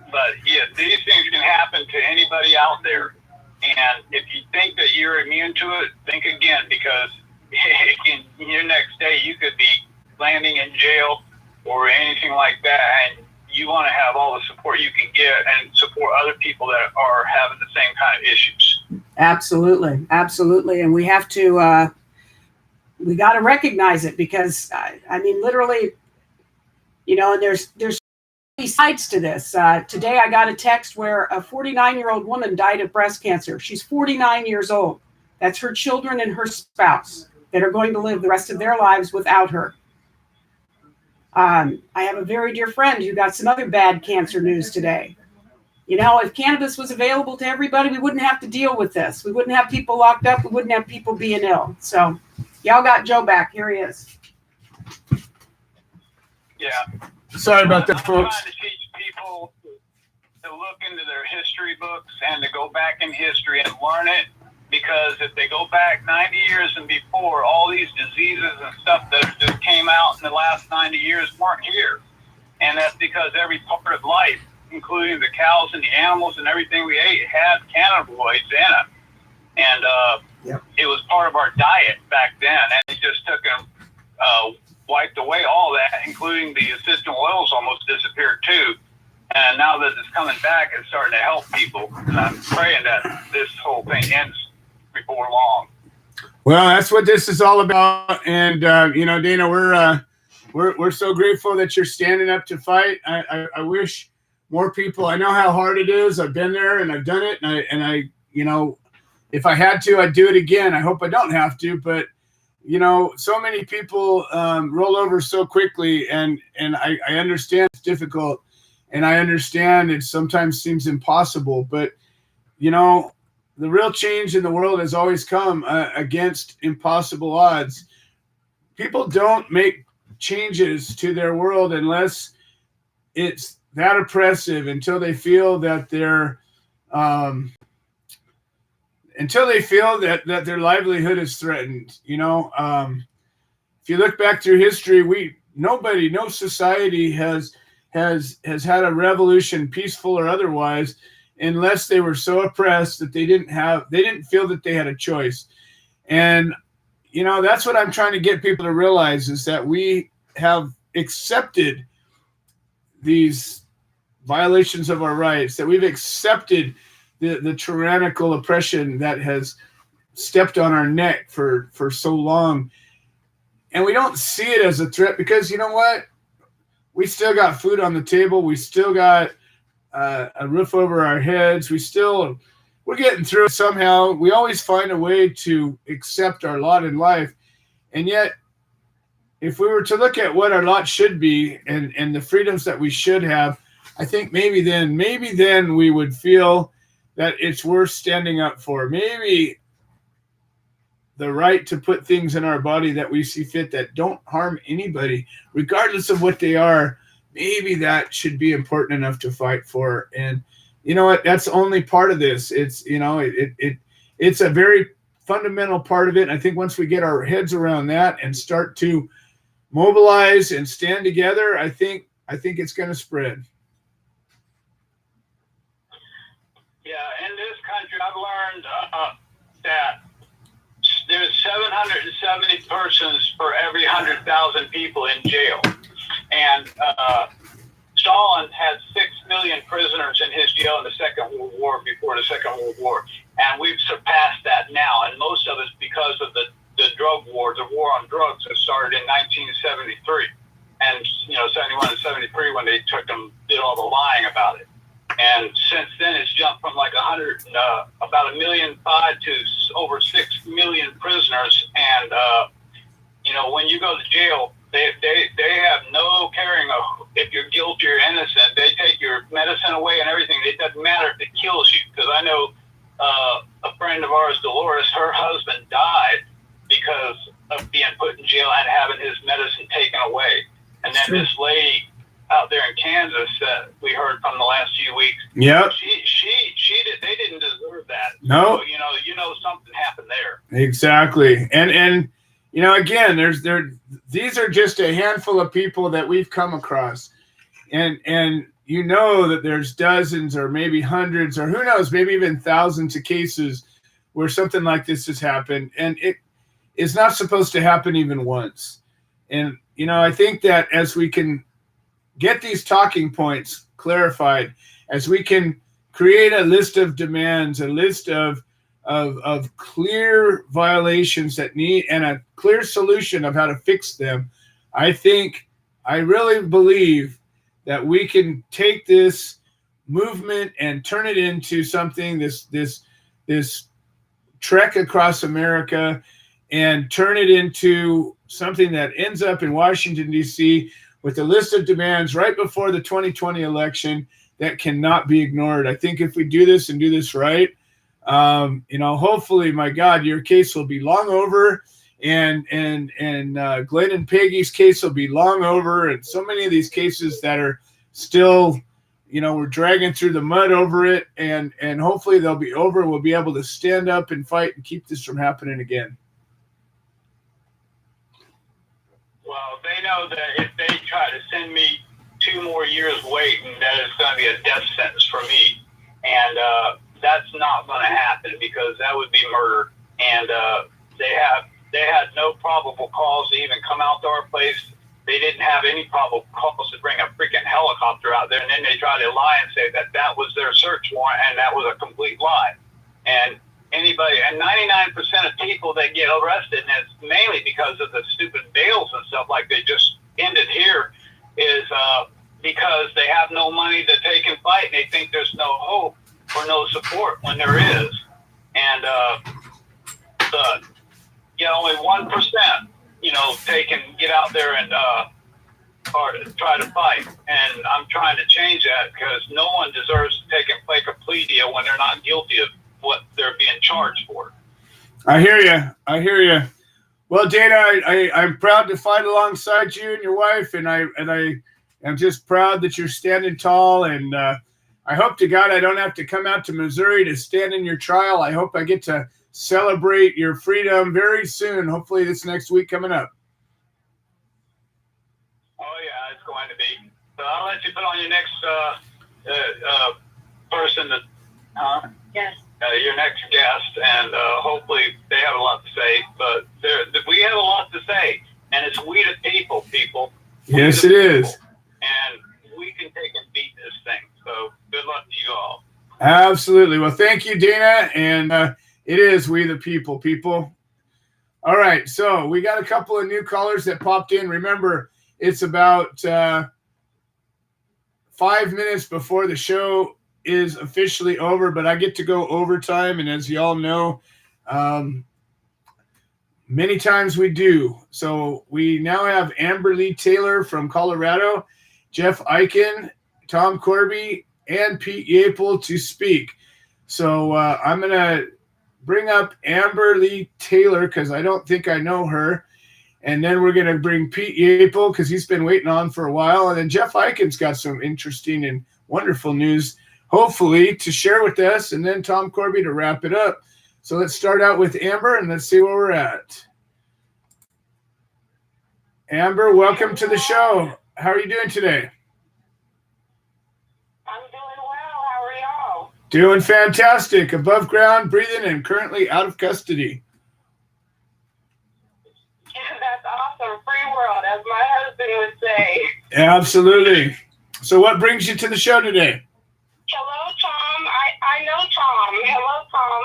but yeah, these things can happen to anybody out there. And if you think that you're immune to it, think again, because your next day you could be landing in jail or anything like that. And you want to have all the support you can get and support other people that are having the same kind of issues. Absolutely. Absolutely. And we have to, we got to recognize it, because I mean, literally, you know, and there's sides to this. Today I got a text where a 49-year-old woman died of breast cancer. She's 49 years old. That's her children and her spouse that are going to live the rest of their lives without her. I have a very dear friend who got some other bad cancer news today. You know, if cannabis was available to everybody, we wouldn't have to deal with this. We wouldn't have people locked up. We wouldn't have people being ill. So y'all got Joe back. Here he is. Yeah. Sorry about that, I'm folks. trying to teach people to look into their history books and to go back in history and learn it, because if they go back 90 years and before, all these diseases and stuff that just came out in the last 90 years weren't here. And that's because every part of life, including the cows and the animals and everything we ate, had cannabinoids in it. And it was part of our diet back then. And it just took and wiped away all that, including the essential oils almost disappeared too. And now that it's coming back, it's starting to help people. And I'm praying that this whole thing ends before long. Well, that's what this is all about. And you know, Dana, we're so grateful that you're standing up to fight. I wish more people. I know how hard it is. I've been there and I've done it. And I, you know, if I had to, I'd do it again. I hope I don't have to. But you know, so many people roll over so quickly, and I understand it's difficult, and I understand it sometimes seems impossible. But you know, the real change in the world has always come against impossible odds. People don't make changes to their world unless it's that oppressive, until they feel that they're until they feel that their livelihood is threatened. You know, if you look back through history, no society has had a revolution, peaceful or otherwise, unless they were so oppressed that they didn't feel that they had a choice. And you know, that's what I'm trying to get people to realize, is that we have accepted these violations of our rights, that we've accepted the tyrannical oppression that has stepped on our neck for so long. And we don't see it as a threat, because you know what? We still got food on the table. We still got a roof over our heads. We're getting through it somehow. We always find a way to accept our lot in life. And yet, if we were to look at what our lot should be and the freedoms that we should have, I think maybe then we would feel that it's worth standing up for. Maybe the right to put things in our body that we see fit that don't harm anybody, regardless of what they are, maybe that should be important enough to fight for. And you know what? That's only part of this. It's, you know, it's a very fundamental part of it. And I think once we get our heads around that and start to mobilize and stand together, I think it's going to spread. Yeah, in this country, I've learned that there's 770 persons for every 100,000 people in jail. And Stalin had 6 million prisoners in his jail in the Second World War, before the Second World War. And we've surpassed that now. And most of it's because of the drug war, the war on drugs that started in 1973. And, you know, 71 and 73 when they did all the lying about it. And since then, it's jumped from like about 1.5 million to over 6 million prisoners. And, you know, when you go to jail, they have no caring of if you're guilty or innocent. They take your medicine away and everything. It doesn't matter if it kills you. Because I know a friend of ours, Dolores, her husband died because of being put in jail and having his medicine taken away. And then this lady out there in Kansas that we heard from the last few weeks. Yep. They didn't deserve that. No. So, you know something happened there. Exactly. And you know, again, these are just a handful of people that we've come across. And you know that there's dozens or maybe hundreds or who knows, maybe even thousands of cases where something like this has happened, and it is not supposed to happen even once. And, I think that as we can get these talking points clarified, as we can create a list of demands, a list of clear violations that need, and a clear solution of how to fix them, I really believe that we can take this movement and turn it into something, this trek across America, and turn it into something that ends up in Washington, D.C. with a list of demands right before the 2020 election that cannot be ignored. I think if we do this and do this right, hopefully, my God, your case will be long over, and Glenn and Peggy's case will be long over, and so many of these cases that are still, we're dragging through the mud over it, and hopefully they'll be over. We'll be able to stand up and fight and keep this from happening again. Well, they know that if they try to send me 2 more years waiting, that is going to be a death sentence for me. And that's not going to happen, because that would be murder. And they had no probable cause to even come out to our place. They didn't have any probable cause to bring a freaking helicopter out there. And then they try to lie and say that was their search warrant, and that was a complete lie. And 99% of people that get arrested, and it's mainly because of the stupid bails and stuff like they just ended here, is because they have no money to take and fight, and they think there's no hope or no support when there is. And only 1%, take and get out there and or try to fight. And I'm trying to change that, because no one deserves to take a plea deal when they're not guilty of what they're being charged for. I hear you. Well, Dana, I'm proud to fight alongside you and your wife, and I am just proud that you're standing tall. And I hope to God I don't have to come out to Missouri to stand in your trial. I hope I get to celebrate your freedom very soon. Hopefully this next week coming up. Oh yeah, it's going to be. So I'll let you put on your next person that. Yes. Your next guest, and hopefully they have a lot to say. But we have a lot to say, and it's we the people. Yes, it is. And we can take and beat this thing. So good luck to you all. Absolutely. Well, thank you, Dana. And it is we the people. All right. So we got a couple of new callers that popped in. Remember, it's about 5 minutes before the show is officially over, but I get to go overtime, and as you all know, many times we do. So we now have Amber Lee Taylor from Colorado, Jeff Eichen, Tom Corby, and Pete Yapel to speak. So I'm going to bring up Amber Lee Taylor, because I don't think I know her, and then we're going to bring Pete Yapel, because he's been waiting on for a while, and then Jeff Eichen's got some interesting and wonderful news, hopefully, to share with us, and then Tom Corby to wrap it up. So let's start out with Amber, and let's see where we're at. Amber, welcome to the show. How are you doing today? I'm doing well. How are y'all? Doing fantastic. Above ground, breathing, and currently out of custody. That's awesome. Free world, as my husband would say. Absolutely. So what brings you to the show today? Hello, Tom. I know Tom. Hello, Tom.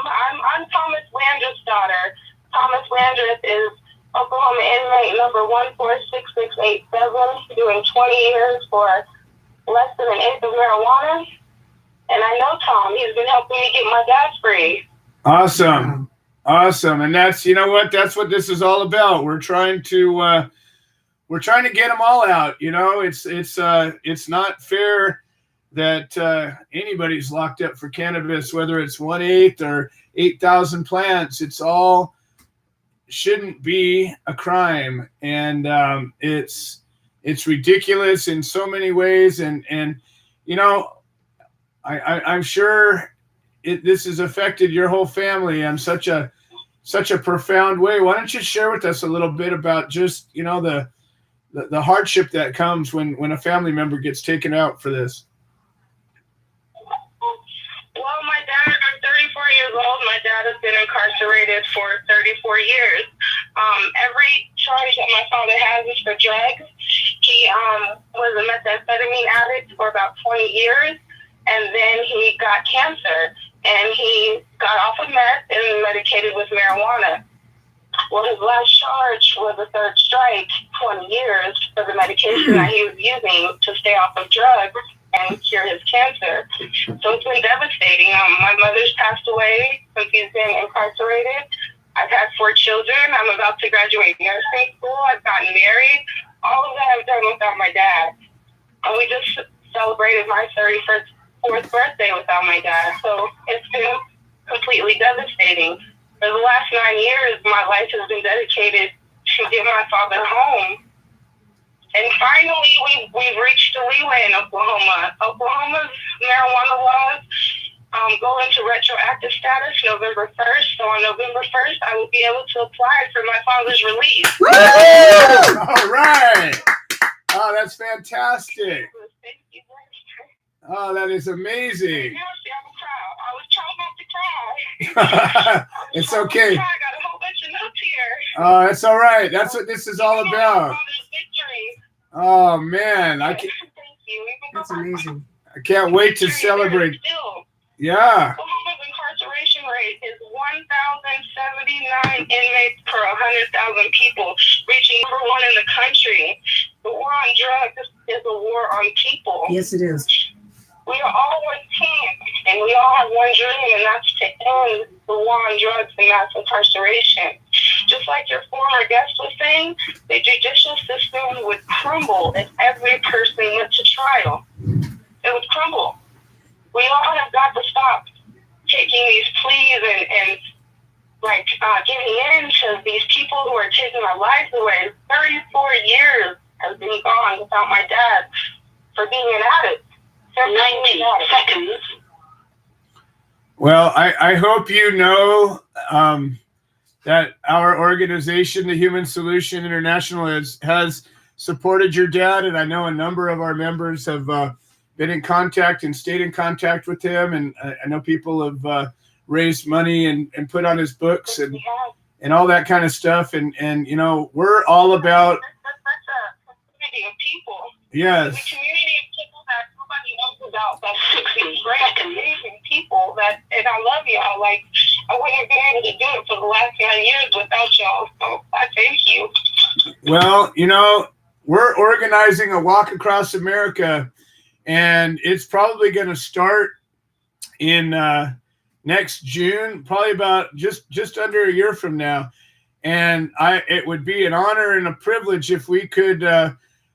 I'm Thomas Landreth's daughter. Thomas Landreth is Oklahoma inmate number 146687, doing 20 years for less than an eighth of marijuana. And I know Tom. He's been helping me get my gas free. Awesome. And that's, that's what this is all about. We're trying to get them all out. It's not fair that anybody's locked up for cannabis, whether it's 1/8 or 8,000 plants. It's all shouldn't be a crime, and it's ridiculous in so many ways. And I'm sure this has affected your whole family in such a profound way. Why don't you share with us a little bit about just the hardship that comes when a family member gets taken out for this? My dad has been incarcerated for 34 years. Every charge that my father has is for drugs. He was a methamphetamine addict for about 20 years, and then he got cancer, and he got off of meth and medicated with marijuana. Well, his last charge was a third strike, 20 years, for the medication that he was using to stay off of drugs and cure his cancer. So it's been devastating. My mother's passed away since he's been incarcerated. I've had 4 children. I'm about to graduate nursing school. I've gotten married. All of that I've done without my dad. And we just celebrated my 34th birthday without my dad. So it's been completely devastating. For the last 9 years, my life has been dedicated to get my father home. And finally, we've reached the leeway in Oklahoma. Oklahoma's marijuana laws go into retroactive status November 1st. So on November 1st, I will be able to apply for my father's release. Woo! All right. Oh, that's fantastic. Thank you very much. Oh, that is amazing. I was trying not to cry. It's okay. I got a whole bunch of notes here. Oh, that's all right. That's what this is all about. Oh man, Thank you. That's amazing. I can't wait to celebrate. Yeah. Oklahoma's incarceration rate is 1,079 inmates per 100,000 people, reaching number 1 in the country. The war on drugs is a war on people. Yes, it is. We are all one team, and we all have one dream, and that's to end the war on drugs and mass incarceration. Just like your former guest was saying, the judicial system would crumble if every person went to trial. It would crumble. We all have got to stop taking these pleas and giving in to these people who are taking our lives away. 34 years has been gone without my dad for being an addict. 90 seconds. Well, I hope you know that our organization, the Human Solution International, has supported your dad, and I know a number of our members have been in contact and stayed in contact with him, and I know people have raised money and put on his books and all that kind of stuff, and you know, we're all about that's a community of people. Yes. The community of people that nobody knows about, that's 60 great amazing people that, and I love y'all. Like, I wouldn't have been able to do it for the last 9 years without y'all, so I thank you. Well, you know, we're organizing a walk across America, and it's probably going to start in next June, probably about just under a year from now. And it would be an honor and a privilege if we could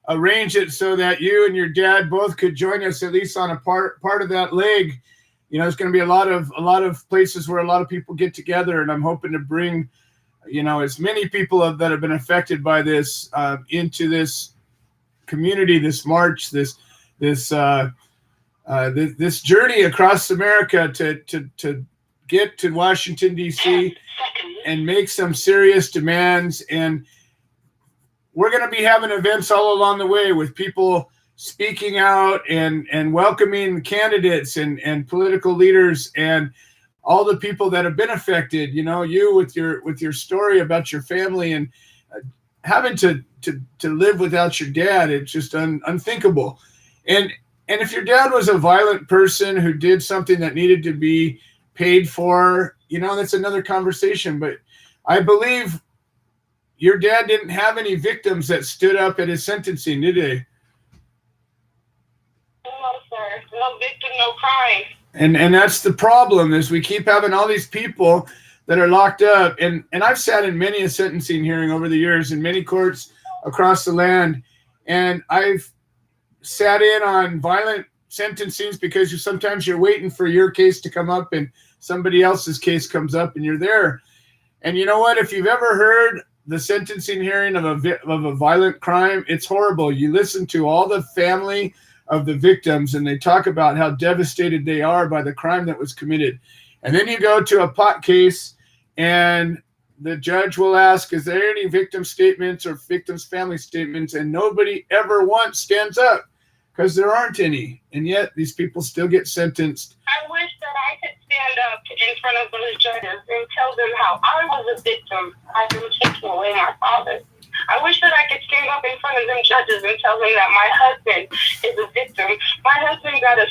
arrange it so that you and your dad both could join us at least on a part of that leg. You know, there's going to be a lot of places where a lot of people get together, and I'm hoping to bring, you know, as many people that have been affected by this into this community, this march, this journey across America to get to Washington, D.C. and make some serious demands. And we're going to be having events all along the way with people speaking out and welcoming candidates and political leaders and all the people that have been affected. You know, you with your story about your family and having to live without your dad, it's just unthinkable. And if your dad was a violent person who did something that needed to be paid for, you know, that's another conversation. But I believe your dad didn't have any victims that stood up at his sentencing, did they? No, sir. No victim, no crime. And that's the problem, is we keep having all these people that are locked up. And I've sat in many a sentencing hearing over the years in many courts across the land. And I've sat in on violent sentencings because sometimes you're waiting for your case to come up and somebody else's case comes up and you're there. And you know what? If you've ever heard the sentencing hearing of a violent crime, it's horrible. You listen to all the family of the victims and they talk about how devastated they are by the crime that was committed. And then you go to a pot case and the judge will ask, is there any victim statements or victims' family statements? And nobody ever once stands up because there aren't any. And yet these people still get sentenced. I wish that I could stand up in front of those judges and tell them how I was a victim. I've been taking away my father. I wish that I could stand up in front of them judges and tell them that my husband is a victim. My husband got a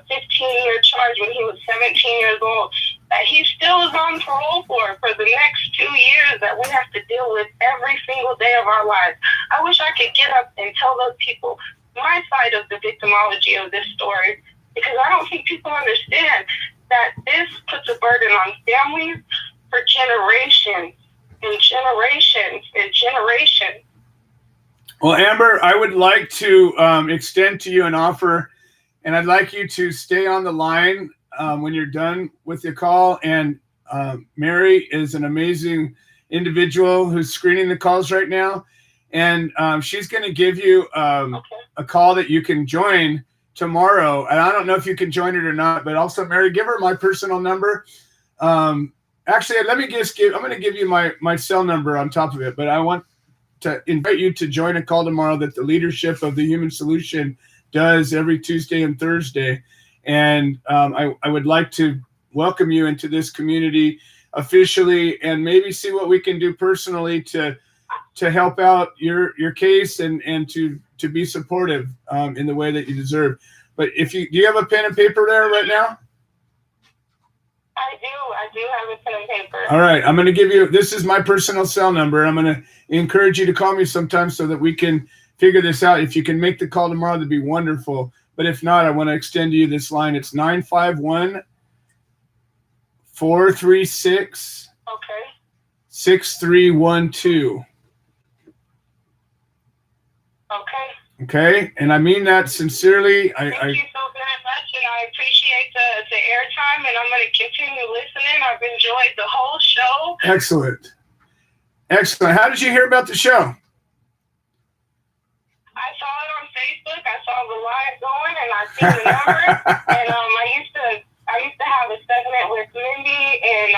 15-year charge when he was 17 years old that he still is on parole for the next 2 years that we have to deal with every single day of our lives. I wish I could get up and tell those people my side of the victimology of this story, because I don't think people understand that this puts a burden on families for generations and generations and generations. Well, Amber, I would like to extend to you an offer, and I'd like you to stay on the line when you're done with your call. And Mary is an amazing individual who's screening the calls right now, and she's going to give you a call that you can join tomorrow. And I don't know if you can join it or not, but also, Mary, give her my personal number. Actually, let me just I'm going to give you my cell number on top of it, but I want to invite you to join a call tomorrow that the leadership of the Human Solution does every Tuesday and Thursday. And I would like to welcome you into this community officially, and maybe see what we can do personally to help out your case and to be supportive in the way that you deserve. But do you have a pen and paper there right now? I do have a pen and paper. All right. I'm going to give you, this is my personal cell number. I'm going to encourage you to call me sometime so that we can figure this out. If you can make the call tomorrow, that'd be wonderful. But if not, I want to extend to you this line. It's 951-436. Okay. 6312. Okay. Okay, and I mean that sincerely. Thank you so very much, and I appreciate the airtime, and I'm going to continue listening. I've enjoyed the whole show. Excellent. Excellent. How did you hear about the show? I saw it on Facebook. I saw the live going, and I seen the number. And I used to have a segment with Mindy and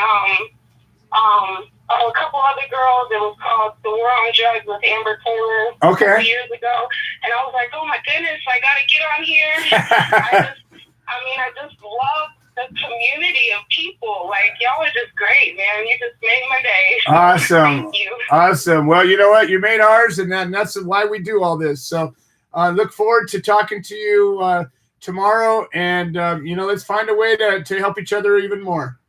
a couple other girls. It was called The War on Drugs with Amber Taylor. Okay. Years ago, and I was like, oh my goodness, I got to get on here. I just love the community of people. Like, y'all are just great, man. You just made my day. Awesome. Thank you. Awesome. Well, you know what? You made ours, and that's why we do all this. So look forward to talking to you tomorrow, and, let's find a way to help each other even more.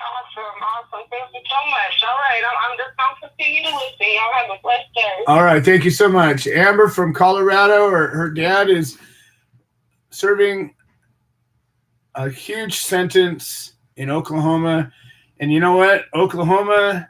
Awesome. Thank you so much. All right. I'm just going to continue to listen. Y'all have a blessed day. All right. Thank you so much. Amber from Colorado, her dad is serving a huge sentence in Oklahoma. And you know what? Oklahoma,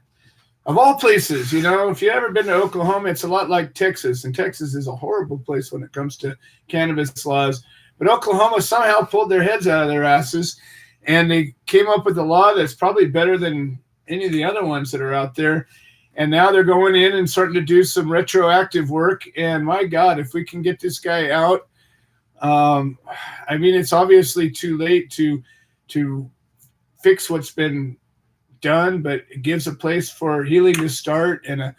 of all places, if you've ever been to Oklahoma, it's a lot like Texas. And Texas is a horrible place when it comes to cannabis laws. But Oklahoma somehow pulled their heads out of their asses, and they came up with a law that's probably better than any of the other ones that are out there. And now they're going in and starting to do some retroactive work. And my God, if we can get this guy out, it's obviously too late to fix what's been done, but it gives a place for healing to start and a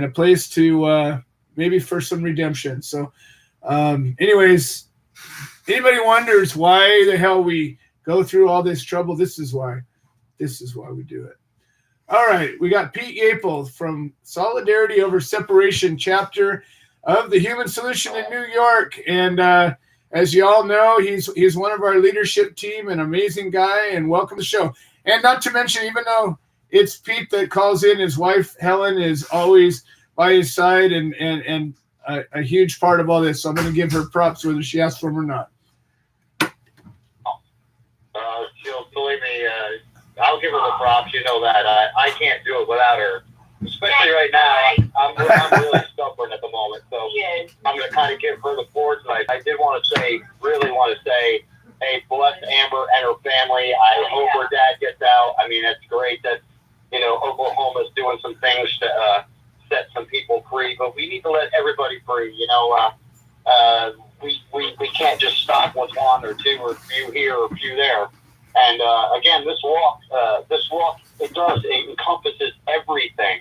place to maybe for some redemption. So anyways, anybody wonders why the hell we go through all this trouble, this is why we do it. All right, we got Pete Yapel from Solidarity Over Separation chapter of the Human Solution in New York. And as you all know, he's one of our leadership team, an amazing guy, and welcome to the show. And not to mention, even though it's Pete that calls in, his wife, Helen, is always by his side and a huge part of all this. So I'm going to give her props whether she asks for them or not. Believe me, I'll give her the props. You know that. I can't do it without her. Especially right now, I'm really stubborn at the moment. So I'm going to kind of give her the force. I did really want to say, hey, bless Amber and her family. I hope her dad gets out. It's great that, Oklahoma's doing some things to set some people free, but we need to let everybody free. We can't just stop with one or two or a few here or a few there. And again, this walk, it encompasses everything.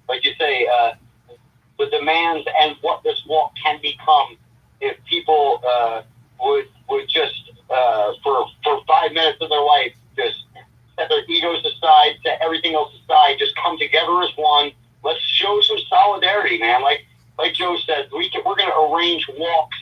Like you say, the demands and what this walk can become if people would just for 5 says we're going to arrange walks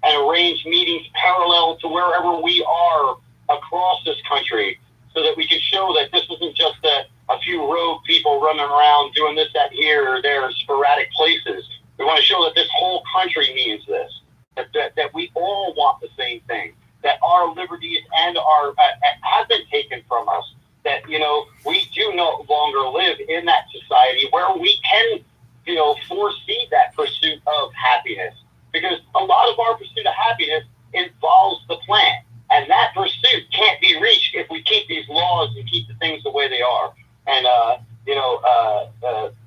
and arrange meetings parallel to wherever we are across this country, so that we can show that this isn't just a few rogue people running around doing this, that, here, or there, sporadic places. We want to show that this whole country means this, that we all want the same thing, that our liberties and our have been taken from us, that, we do no longer live in that society where we can, foresee that pursuit of happiness. Because a lot of our pursuit of happiness involves the plant. And that pursuit can't be reached if we keep these laws and keep the things the way they are. And,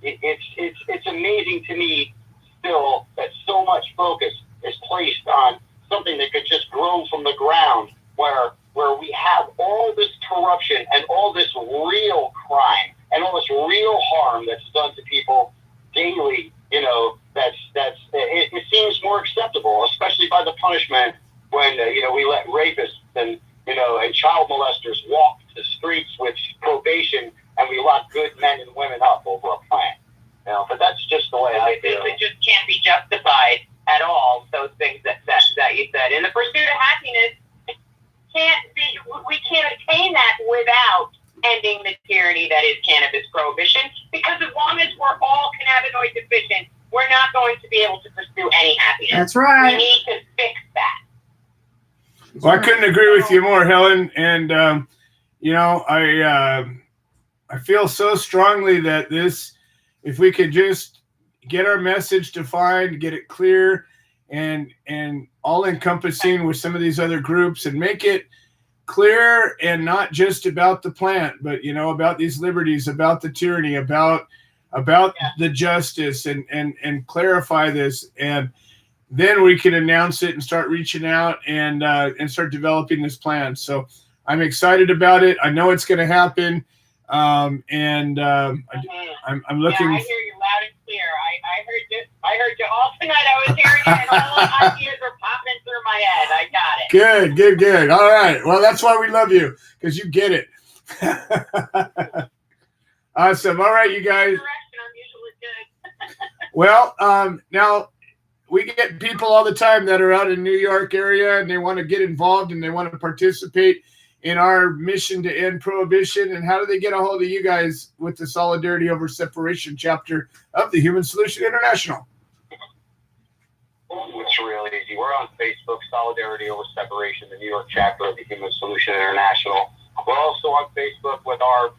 it's amazing to me still that so much focus is placed on something that could just grow from the ground, where we have all this corruption and all this real crime and all this real harm that's done to people daily. It seems more acceptable, especially by the punishment when, we let rapists and child molesters walk the streets with probation, and we lock good men and women up over a plant. But that's just the way I feel. It just can't be justified at all, those things that you said. In the pursuit of happiness, we can't attain that without ending the tyranny that is cannabis prohibition, because as long as we're all cannabinoid deficient, we're not going to be able to pursue any happiness. That's right. We need to fix that. Well, I couldn't agree with you more, Helen. And, I feel so strongly that if we could just get our message defined, get it clear and all encompassing with some of these other groups, and make it clear and not just about the plant, but, about these liberties, about the tyranny, about the justice, and clarify this. And then we can announce it and start reaching out and start developing this plan. So I'm excited about it. I know it's going to happen. I'm looking. Yeah, I hear you loud and clear. I heard you all tonight. I was hearing it, and all the ideas are popping through my head. I got it. Good. All right. Well, that's why we love you, because you get it. Awesome. All right, you guys. I'm usually good. Well, now we get people all the time that are out in New York area, and they want to get involved and they want to participate in our mission to end prohibition. And how do they get a hold of you guys with the Solidarity Over Separation chapter of the Human Solution International? It's real easy. We're on Facebook, Solidarity Over Separation, the New York chapter of the Human Solution International. We're also on Facebook with our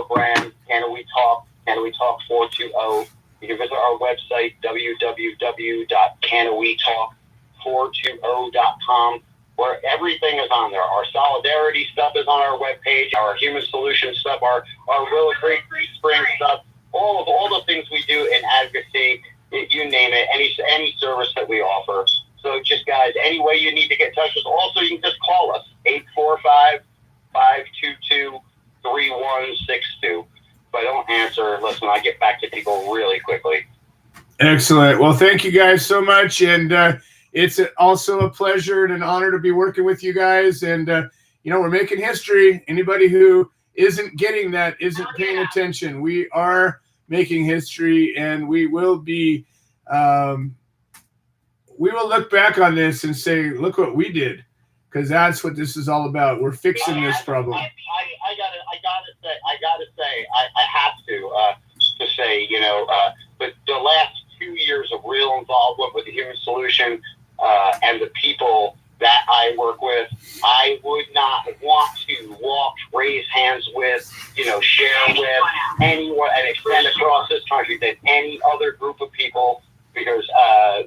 brand, Can We Talk 420. You can visit our website, www.canwetalk420.com, where everything is on there. Our solidarity stuff is on our webpage, our human solution stuff, our Willow Creek Spring stuff, all the things we do in advocacy, you name it, any service that we offer. So just, guys, any way you need to get in touch with us. Also, you can just call us, 845-522-3162. If I don't answer, listen, I get back to people really quickly. Excellent. Well, thank you guys so much. And it's also a pleasure and an honor to be working with you guys. And, we're making history. Anybody who isn't getting that isn't paying attention. We are making history, and we will be, we will look back on this and say, look what we did, because that's what this is all about. We're fixing this problem. I have to say, but the last 2 years of real involvement with the Human Solution and the people that I work with, I would not want to raise hands with, share with anyone and extend across this country than any other group of people, because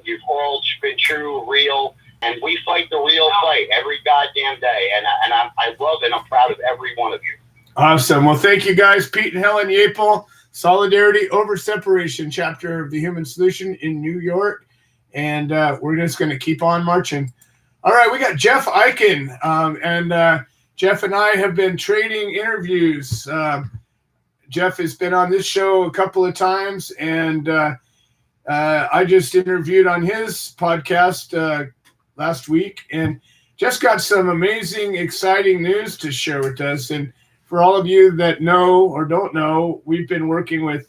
you've all been true, real, and we fight the real fight every goddamn day. And I love and I'm proud of every one of you. Awesome. Well, thank you guys, Pete and Helen Yapel, Solidarity Over Separation chapter of the Human Solution in New York. And we're just going to keep on marching. All right, we got Jeff Eichen, and Jeff and I have been trading interviews. Jeff has been on this show a couple of times, and I just interviewed on his podcast last week, and just got some amazing, exciting news to share with us. And for all of you that know or don't know, we've been working with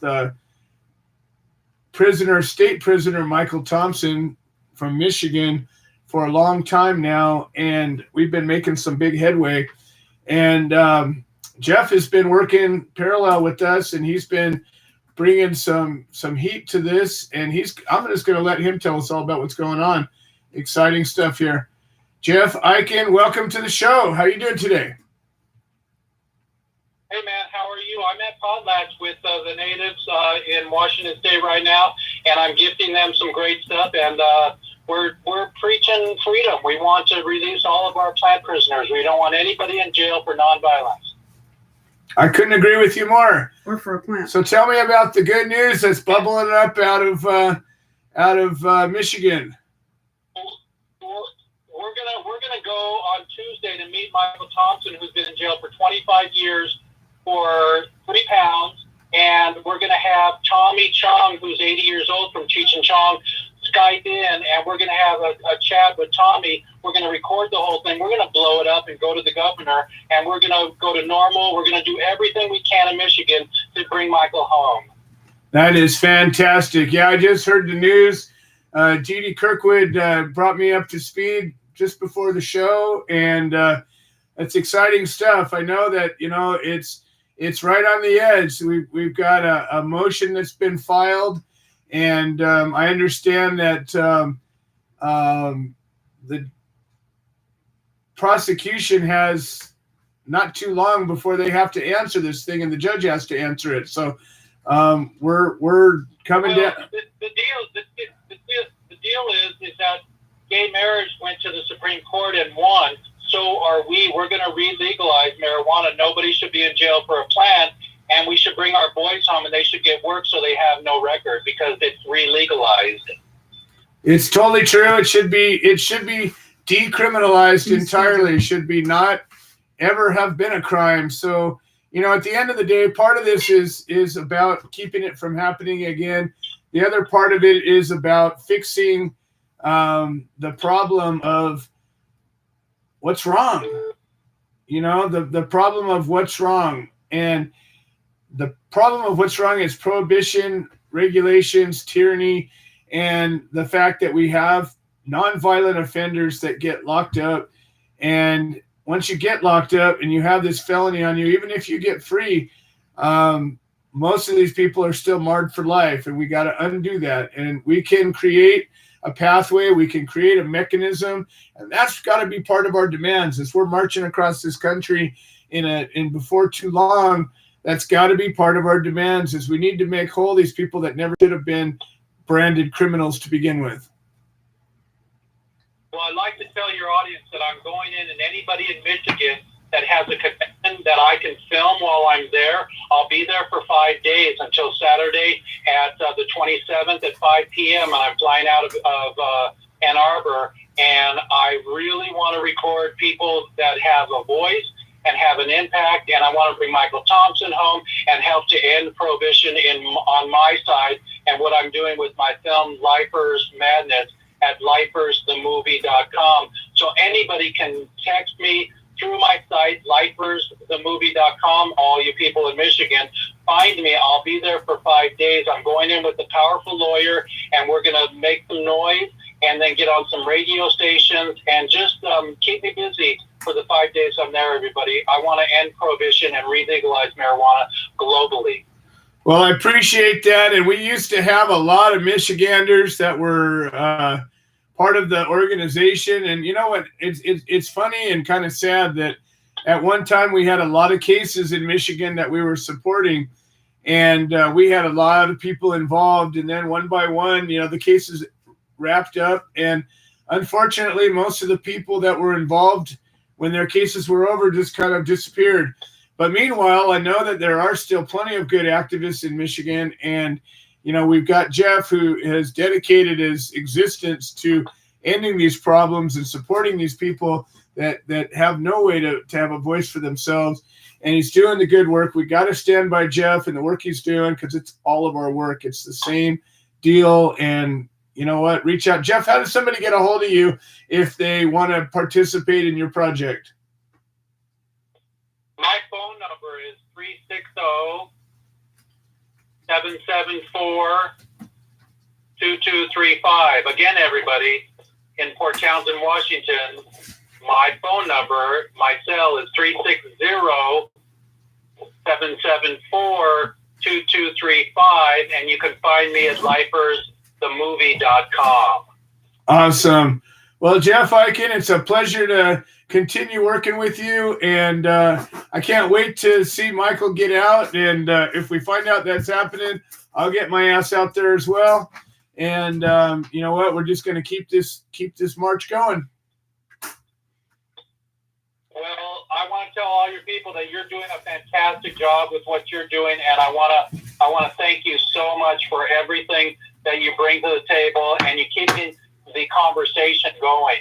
state prisoner Michael Thompson from Michigan for a long time now, and we've been making some big headway. And Jeff has been working parallel with us, and he's been bringing some heat to this. And I'm just going to let him tell us all about what's going on. Exciting stuff here. Jeff Eichen, welcome to the show. How are you doing today? Hey man, how are you? I'm at Potlatch with the natives in Washington State right now, and I'm gifting them some great stuff. And we're preaching freedom. We want to release all of our plant prisoners. We don't want anybody in jail for nonviolence. I couldn't agree with you more. Or for a plant. So tell me about the good news that's bubbling up out of Michigan. We're gonna go on Tuesday to meet Michael Thompson, who's been in jail for 25 years for 3 pounds, and we're gonna have Tommy Chong, who's 80 years old, from Cheech and Chong, Skype in, and we're gonna have a chat with Tommy. We're gonna record the whole thing. We're gonna blow it up and go to the governor, and we're gonna go to Normal. We're gonna do everything we can in Michigan to bring Michael home. That is fantastic. Yeah, I just heard the news. G.D. Kirkwood brought me up to speed just before the show, and it's exciting stuff. I know that it's right on the edge. We've got a motion that's been filed, and I understand that the prosecution has not too long before they have to answer this thing, and the judge has to answer it. So we're coming down. The deal is that gay marriage went to the Supreme Court and won. So are we. We're going to re-legalize marijuana. Nobody should be in jail for a plant, and we should bring our boys home, and they should get work so they have no record because it's re-legalized. It's totally true. It should be decriminalized entirely. It should be not ever have been a crime. So, at the end of the day, part of this is about keeping it from happening again. The other part of it is about fixing the problem of what's wrong. The problem of what's wrong. And the problem of what's wrong is prohibition, regulations, tyranny, and the fact that we have nonviolent offenders that get locked up. And once you get locked up and you have this felony on you, even if you get free, most of these people are still marred for life, and we got to undo that. And we can create a pathway, we can create a mechanism, and that's got to be part of our demands as we're marching across this country in before too long. That's got to be part of our demands, is we need to make whole these people that never should have been branded criminals to begin with. Well, I'd like to tell your audience that I'm going in, and anybody in Michigan that has a connection that I can film while I'm there, I'll be there for 5 days until Saturday at the 27th at 5 p.m. And I'm flying out of Ann Arbor, and I really want to record people that have a voice and have an impact, and I want to bring Michael Thompson home and help to end prohibition on my side, and what I'm doing with my film Lifers Madness at lifersthemovie.com. So anybody can text me through my site, lifersthemovie.com. All you people in Michigan, find me. I'll be there for 5 days. I'm going in with a powerful lawyer, and we're going to make some noise and then get on some radio stations and just keep me busy for the 5 days I'm there, everybody. I want to end prohibition and re-legalize marijuana globally. Well, I appreciate that. And we used to have a lot of Michiganders that were part of the organization. And you know what? It's funny and kind of sad that at one time we had a lot of cases in Michigan that we were supporting. And we had a lot of people involved. And then one by one, the cases wrapped up. And unfortunately, most of the people that were involved when their cases were over just kind of disappeared. But meanwhile, I know that there are still plenty of good activists in Michigan. And, we've got Jeff, who has dedicated his existence to ending these problems and supporting these people that have no way to have a voice for themselves. And he's doing the good work. We got to stand by Jeff and the work he's doing, because it's all of our work. It's the same deal. And you know what? Reach out. Jeff, how does somebody get a hold of you if they want to participate in your project? My phone number is 360-774-8255. 2235. Again, everybody, in Port Townsend, Washington, my phone number, my cell is 360-774-2235, and you can find me at lifersthemovie.com. Awesome. Well, Jeff Eichen, it's a pleasure to continue working with you, and I can't wait to see Michael get out, and if we find out that's happening, I'll get my ass out there as well. And you know what? We're just going to keep this march going. Well, I want to tell all your people that you're doing a fantastic job with what you're doing, and I want to thank you so much for everything that you bring to the table, and you keeping the conversation going.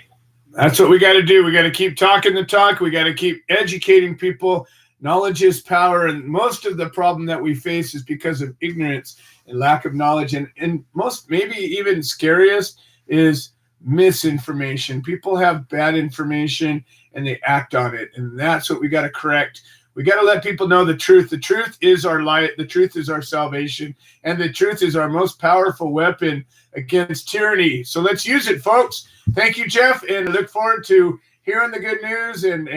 That's what we got to do. We got to keep talking the talk. We got to keep educating people. Knowledge is power, and most of the problem that we face is because of ignorance and lack of knowledge, and most, maybe even scariest, is misinformation. People have bad information and they act on it, and that's what we got to correct. We got to let people know the truth. The truth is our light. The truth is our salvation, and the truth is our most powerful weapon against tyranny. So let's use it, folks. Thank you, Jeff, and I look forward to hearing the good news, and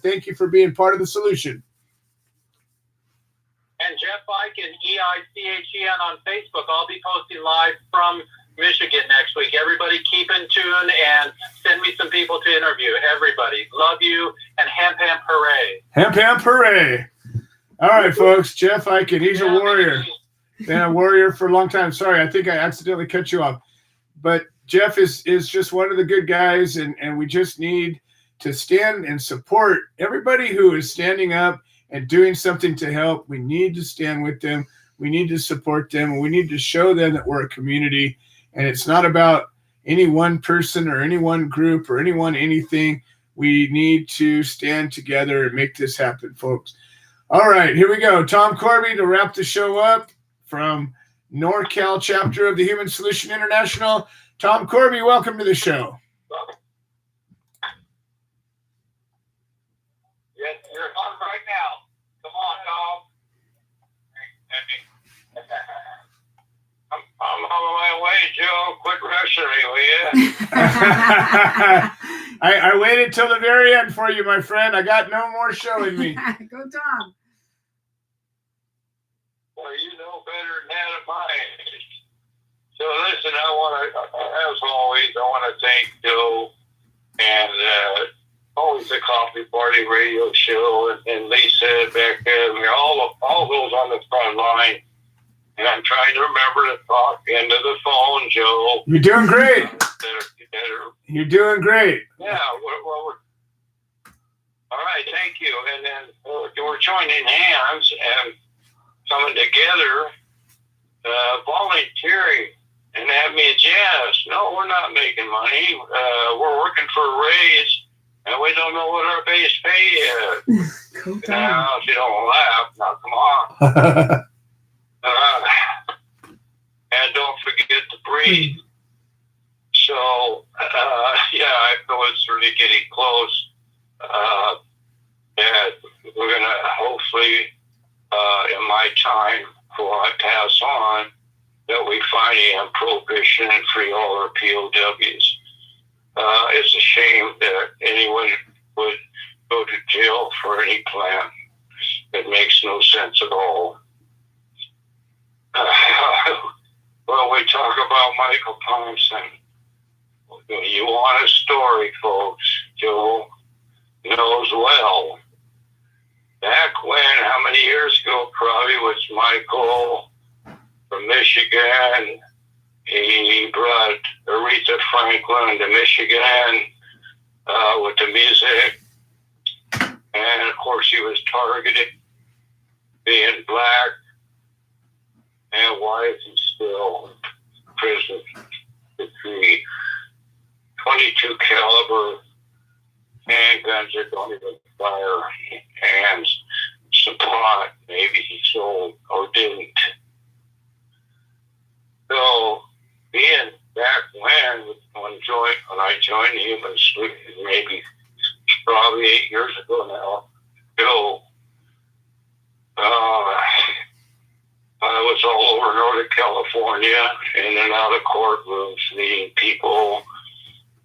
thank you for being part of the solution. And Jeff Eichen, EICHEN on Facebook. I'll be posting live from Michigan next week. Everybody keep in tune and send me some people to interview. Everybody, love you, and hemp hemp hooray. Hemp hemp hooray. All right, folks. Jeff Eichen, he's a warrior. Been a warrior for a long time. Sorry, I think I accidentally cut you off. But Jeff is just one of the good guys, and we just need to stand and support everybody who is standing up and doing something to help. We need to stand with them. We need to support them. And we need to show them that we're a community. And it's not about any one person or any one group or anything. We need to stand together and make this happen, folks. All right, here we go. Tom Corby to wrap the show up from NorCal chapter of the Human Solution International. Tom Corby, welcome to the show. Yes, you're on right now. Come on, Tom. I'm on my way, Joe. Quit rushing me, will you? I waited till the very end for you, my friend. I got no more show in me. Go, Tom. Well, you know better than that at my age. So listen, as always, I want to thank Joe and always the Coffee Party radio show and Lisa back there, all those on the front line. And I'm trying to remember to talk into the phone, Joe. You're doing great. You're doing great. Yeah, well, all right, thank you. And then we're joining hands and coming together, volunteering, and having me jazz. No, we're not making money. We're working for a raise, and we don't know what our base pay is. Now, if you don't laugh, now come on. And don't forget to breathe. So, I feel it's really getting close. And we're going to hopefully, in my time, before I pass on, that we finally end prohibition and free all our POWs. It's a shame that anyone would go to jail for any plan. It makes no sense at all. Well, we talk about Michael Thompson. You want a story, folks? Joe knows well. Back when, how many years ago, probably was Michael from Michigan. He brought Aretha Franklin to Michigan with the music. And, of course, he was targeted being black. And why is he still in prison? The 22 caliber handguns that don't even fire, and some pot maybe he sold or didn't. So being back when I joined the Human Solution, maybe probably 8 years ago now, I was all over Northern California, in and out of courtrooms, meeting people,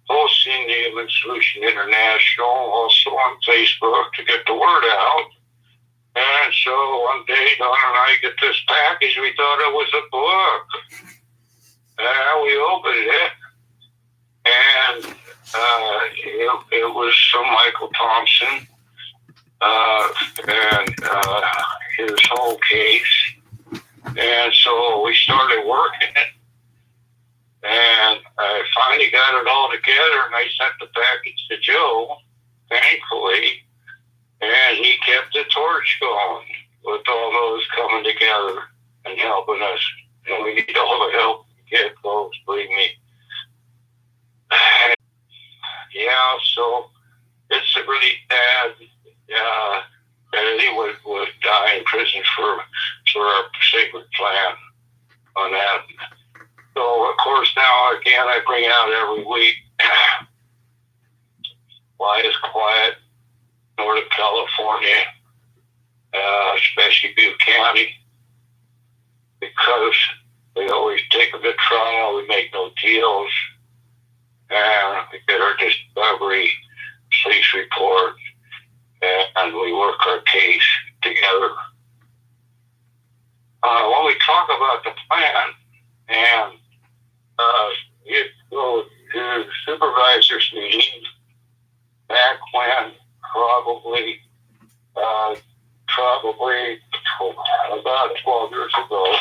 hosting the Human Solution International, also on Facebook to get the word out. And so one day, Don and I get this package. We thought it was a book. And we opened it, and it was from Michael Thompson and his whole case. And so we started working it. And I finally got it all together, and I sent the package to Joe, thankfully, and he kept the torch going with all those coming together and helping us. And we need all the help we get, folks, believe me. Yeah, so it's really bad that anyone would die in prison for our sacred plan on that. So, of course, now, again, I bring out every week, why is quiet, Northern California, especially Butte County, because we always take them to trial, we make no deals, and we get our discovery police report, and we work our case together. When we talk about the plan, and you go to the supervisors meeting back when probably about 12 years ago,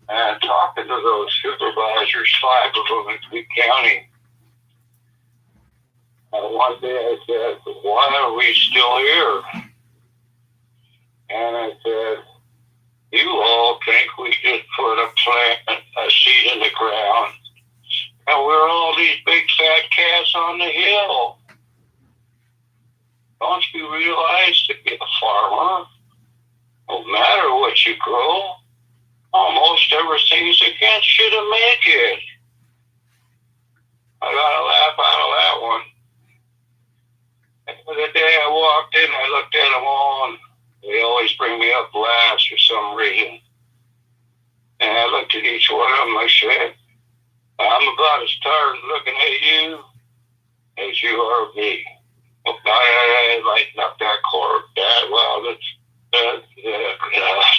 and talking to those supervisors, 5 of them in Butte County. One day I said, why are we still here? And I said, you all think we just put a seed in the ground, and we're all these big fat cats on the hill. Don't you realize to be a farmer, no matter what you grow, almost everything's against you to make it. I got a laugh out of that one. And the day I walked in, I looked at them all, and they always bring me up last for some reason. And I looked at each one of them, I said, I'm about as tired of looking at you as you are me. I lighten up that court. The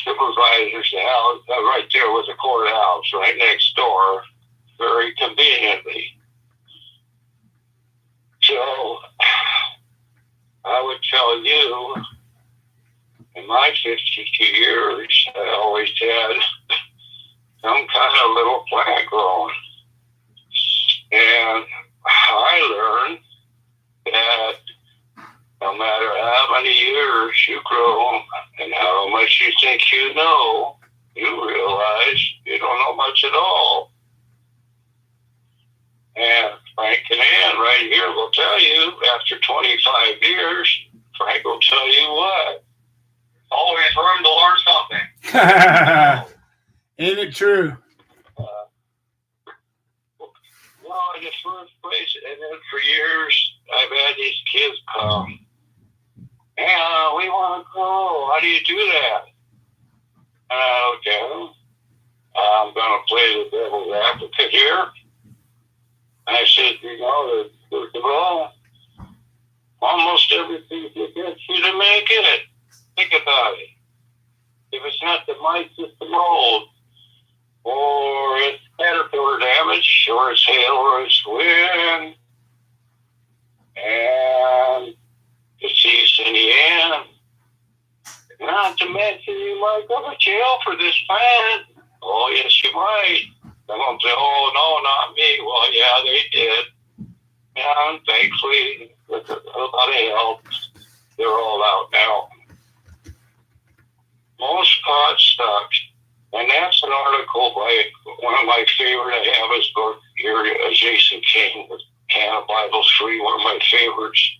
supervisor's house, right there was a courthouse right next door, very conveniently. So I would tell you, in my 52 years, I always had some kind of little plant growing. And I learned that no matter how many years you grow and how much you think you know, you realize you don't know much at all. And Frank and Ann right here will tell you, after 25 years, Frank will tell you what? Always room to learn something. Ain't it true? Well, in the first place, and then for years, I've had these kids come. Yeah, we want to grow. How do you do that? Okay. I'm going to play the devil's advocate here. I said, you know, first of all, almost everything's against you to make it. Think about it. If it's not the mites, it's the mold, or it's caterpillar damage, or it's hail, or it's wind, and disease in the end. Not to mention, you might go to jail for this plant. Oh, yes, you might. Someone say, oh, no, not me. Well, yeah, they did. And thankfully, with a lot of help, they're all out now. Most pot stocks, and that's an article by one of my favorite. I have his book here, Jason King, with Canna Bibles Free, one of my favorites.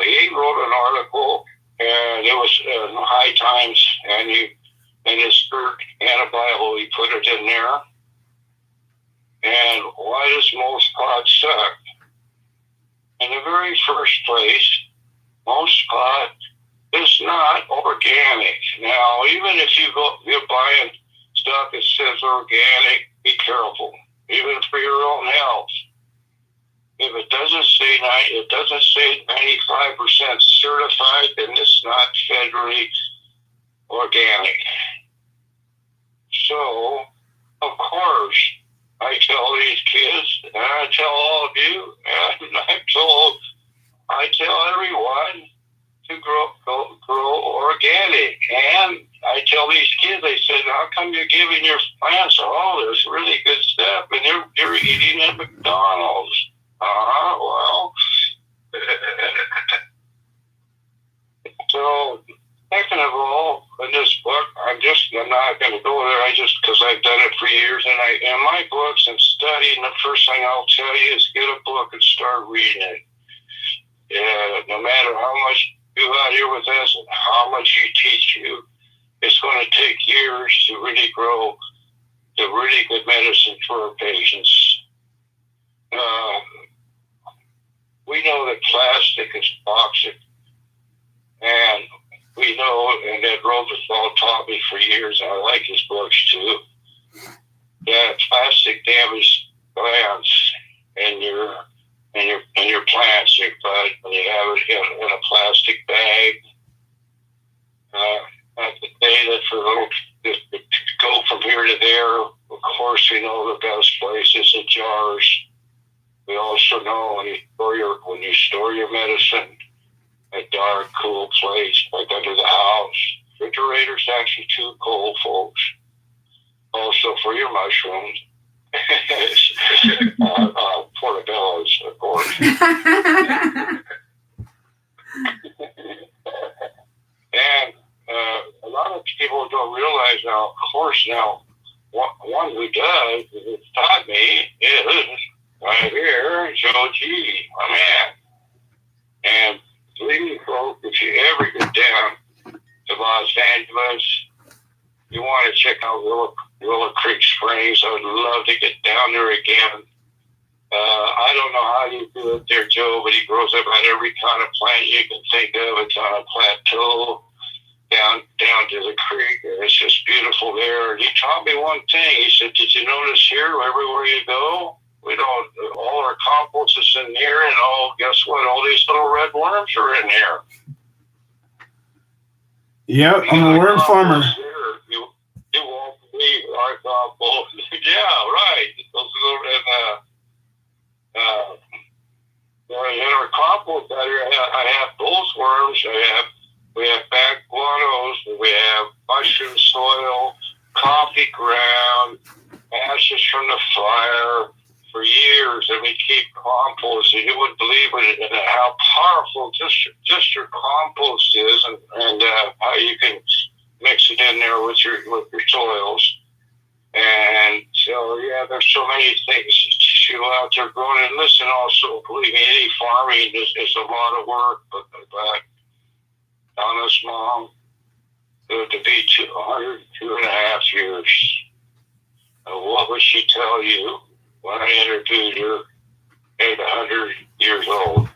He wrote an article, and it was in High Times, and in his third Canna Bible, he put it in there. And why does most pot suck? In the very first place, most pot it's not organic. Now, even if you're buying stuff that says organic, be careful, even for your own health. If it doesn't say 95% certified, then it's not federally organic. So, of course, I tell these kids, and I tell all of you, and I tell everyone to grow organic. And I tell these kids, I said, how come you're giving your plants all this really good stuff and you're eating at McDonald's? Well, so second of all, in this book, I'm not going to go there. Because I've done it for years, and in my books and studying, the first thing I'll tell you is get a book and start reading it. No matter how much you out here with us and how much you teach you, it's going to take years to really grow the really good medicine for our patients. We know that plastic is toxic, and we know, and Ed Rosenthal taught me for years, and I like his books too, that plastic damages glands in your plants, when you have it in a plastic bag. At the day that to go from here to there, of course, we know the best place is in jars. We also know when you store your medicine, a dark, cool place, like under the house. Refrigerator's actually too cold, folks. Also for your mushrooms. Portobellos, of course. And a lot of people don't realize now, of course, now, one who does, it's taught me, is right here, Joe G, my man. And believe me, folks, if you ever get down to Los Angeles, you want to check out Willow Creek Springs. I would love to get down there again. I don't know how you do it there, Joe, but he grows about every kind of plant you can think of. It's on a plateau down to the creek. It's just beautiful there. And he taught me one thing. He said, did you notice here, everywhere you go, all our compost is in here, and guess what? All these little red worms are in here. Yep, I'm a worm farmer. You won't believe our compost. Yeah, right. Those little, in our compost out here, I have those worms. We have back guanos, we have mushroom soil, coffee ground, ashes from the fire for years, and we keep composting. You wouldn't believe it, and how powerful just your compost is, and how you can mix it in there with your soils. And so, yeah, there's so many things to out there growing. And listen, also, believe me, any farming is a lot of work, but Donna's mom lived to be 2.5 years. What would she tell you when I interviewed her at 100 years old?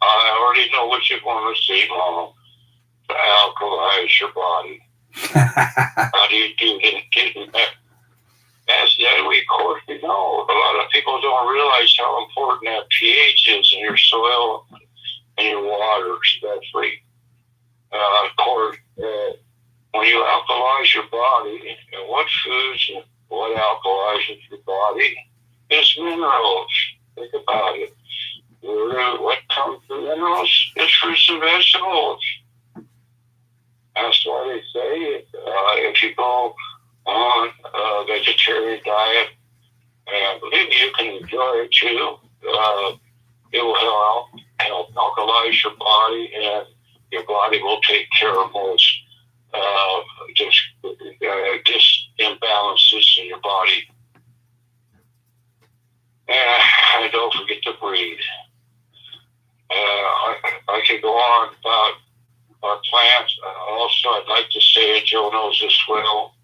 I already know what you're going to see, Mom. To alkalize your body. How do you do getting that? We, of course, we know. A lot of people don't realize how important that pH is in your soil and your water, especially. Of course, when you alkalize your body, and what foods and what alkalizes your body is minerals. Think about it. What comes from minerals is fruits and vegetables. That's why they say if you go on a vegetarian diet, and believe me, you can enjoy it too. It will help alkalize your body, and your body will take care of most imbalances in your body. And don't forget to breathe. I could go on about our plants. Also, I'd like to say, and Joe knows this well,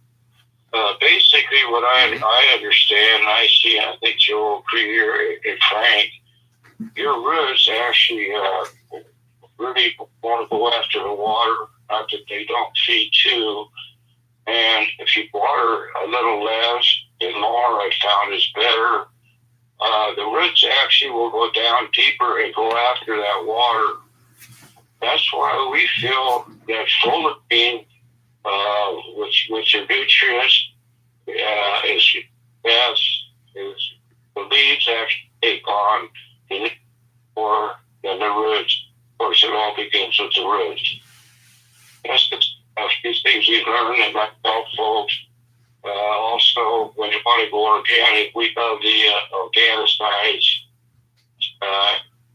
basically what I understand, and I see, and I think Joe will agree here, and Frank, your roots actually really want to go after the water, not that they don't feed too. And if you water a little less and more, I found is better. The roots actually will go down deeper and go after that water. That's why we feel that foliar, which are nutrients, is the leaves actually take on more than the roots. Of course, it all begins with the roots. That's a few things we've learned and might help folks. Also, when you want to go organic, we love the organicides,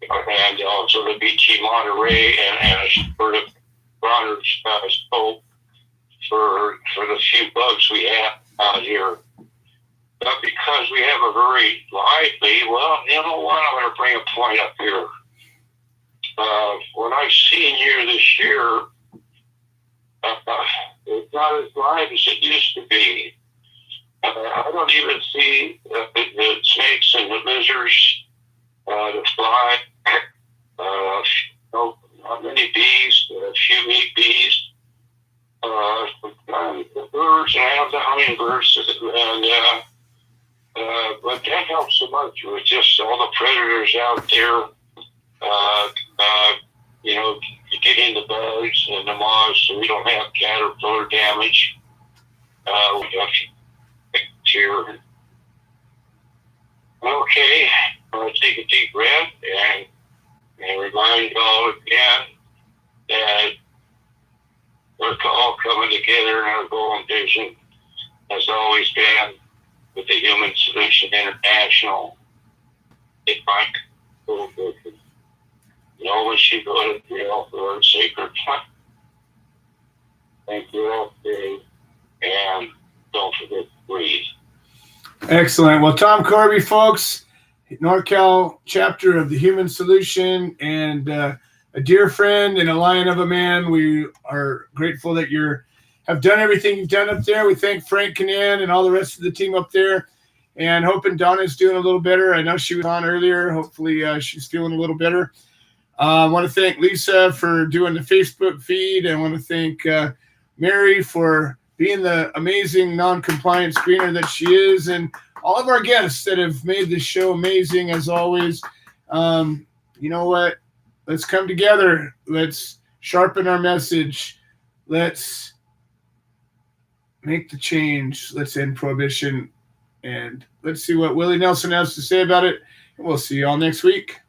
and also the BT Monterey and a sort of broader scope for the few bugs we have out here. But because we have a very lively, well, you know what, I'm going to bring a point up here. What I've seen here this year, it's not as live as it used to be. I don't even see the snakes and the lizards, the fly, not many bees, a few meat bees, the birds, and I have the hummingbirds, and but that helps so much with just all the predators out there, getting the bugs and the moths, so we don't have caterpillar damage. We got here. Okay, I'm going to take a deep breath and remind you all again that we're all coming together in our goal and vision has always been with the Human Solution International. It might go good. No one should go to jail for a sacred plan. Thank you all today, and don't forget to breathe. Excellent. Well, Tom Corby, folks, NorCal chapter of the Human Solution, and a dear friend and a lion of a man. We are grateful that you have done everything you've done up there. We thank Frank Canan and all the rest of the team up there, and hoping Donna's doing a little better. I know she was on earlier. Hopefully she's feeling a little better. I want to thank Lisa for doing the Facebook feed. I want to thank Mary for being the amazing non-compliant screener that she is, and all of our guests that have made this show amazing as always. You know what? Let's come together. Let's sharpen our message. Let's make the change. Let's end prohibition, and let's see what Willie Nelson has to say about it. And we'll see you all next week.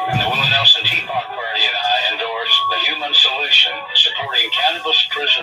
And the Willie Nelson Tea Party and I endorse the Human Solution, supporting cannabis prison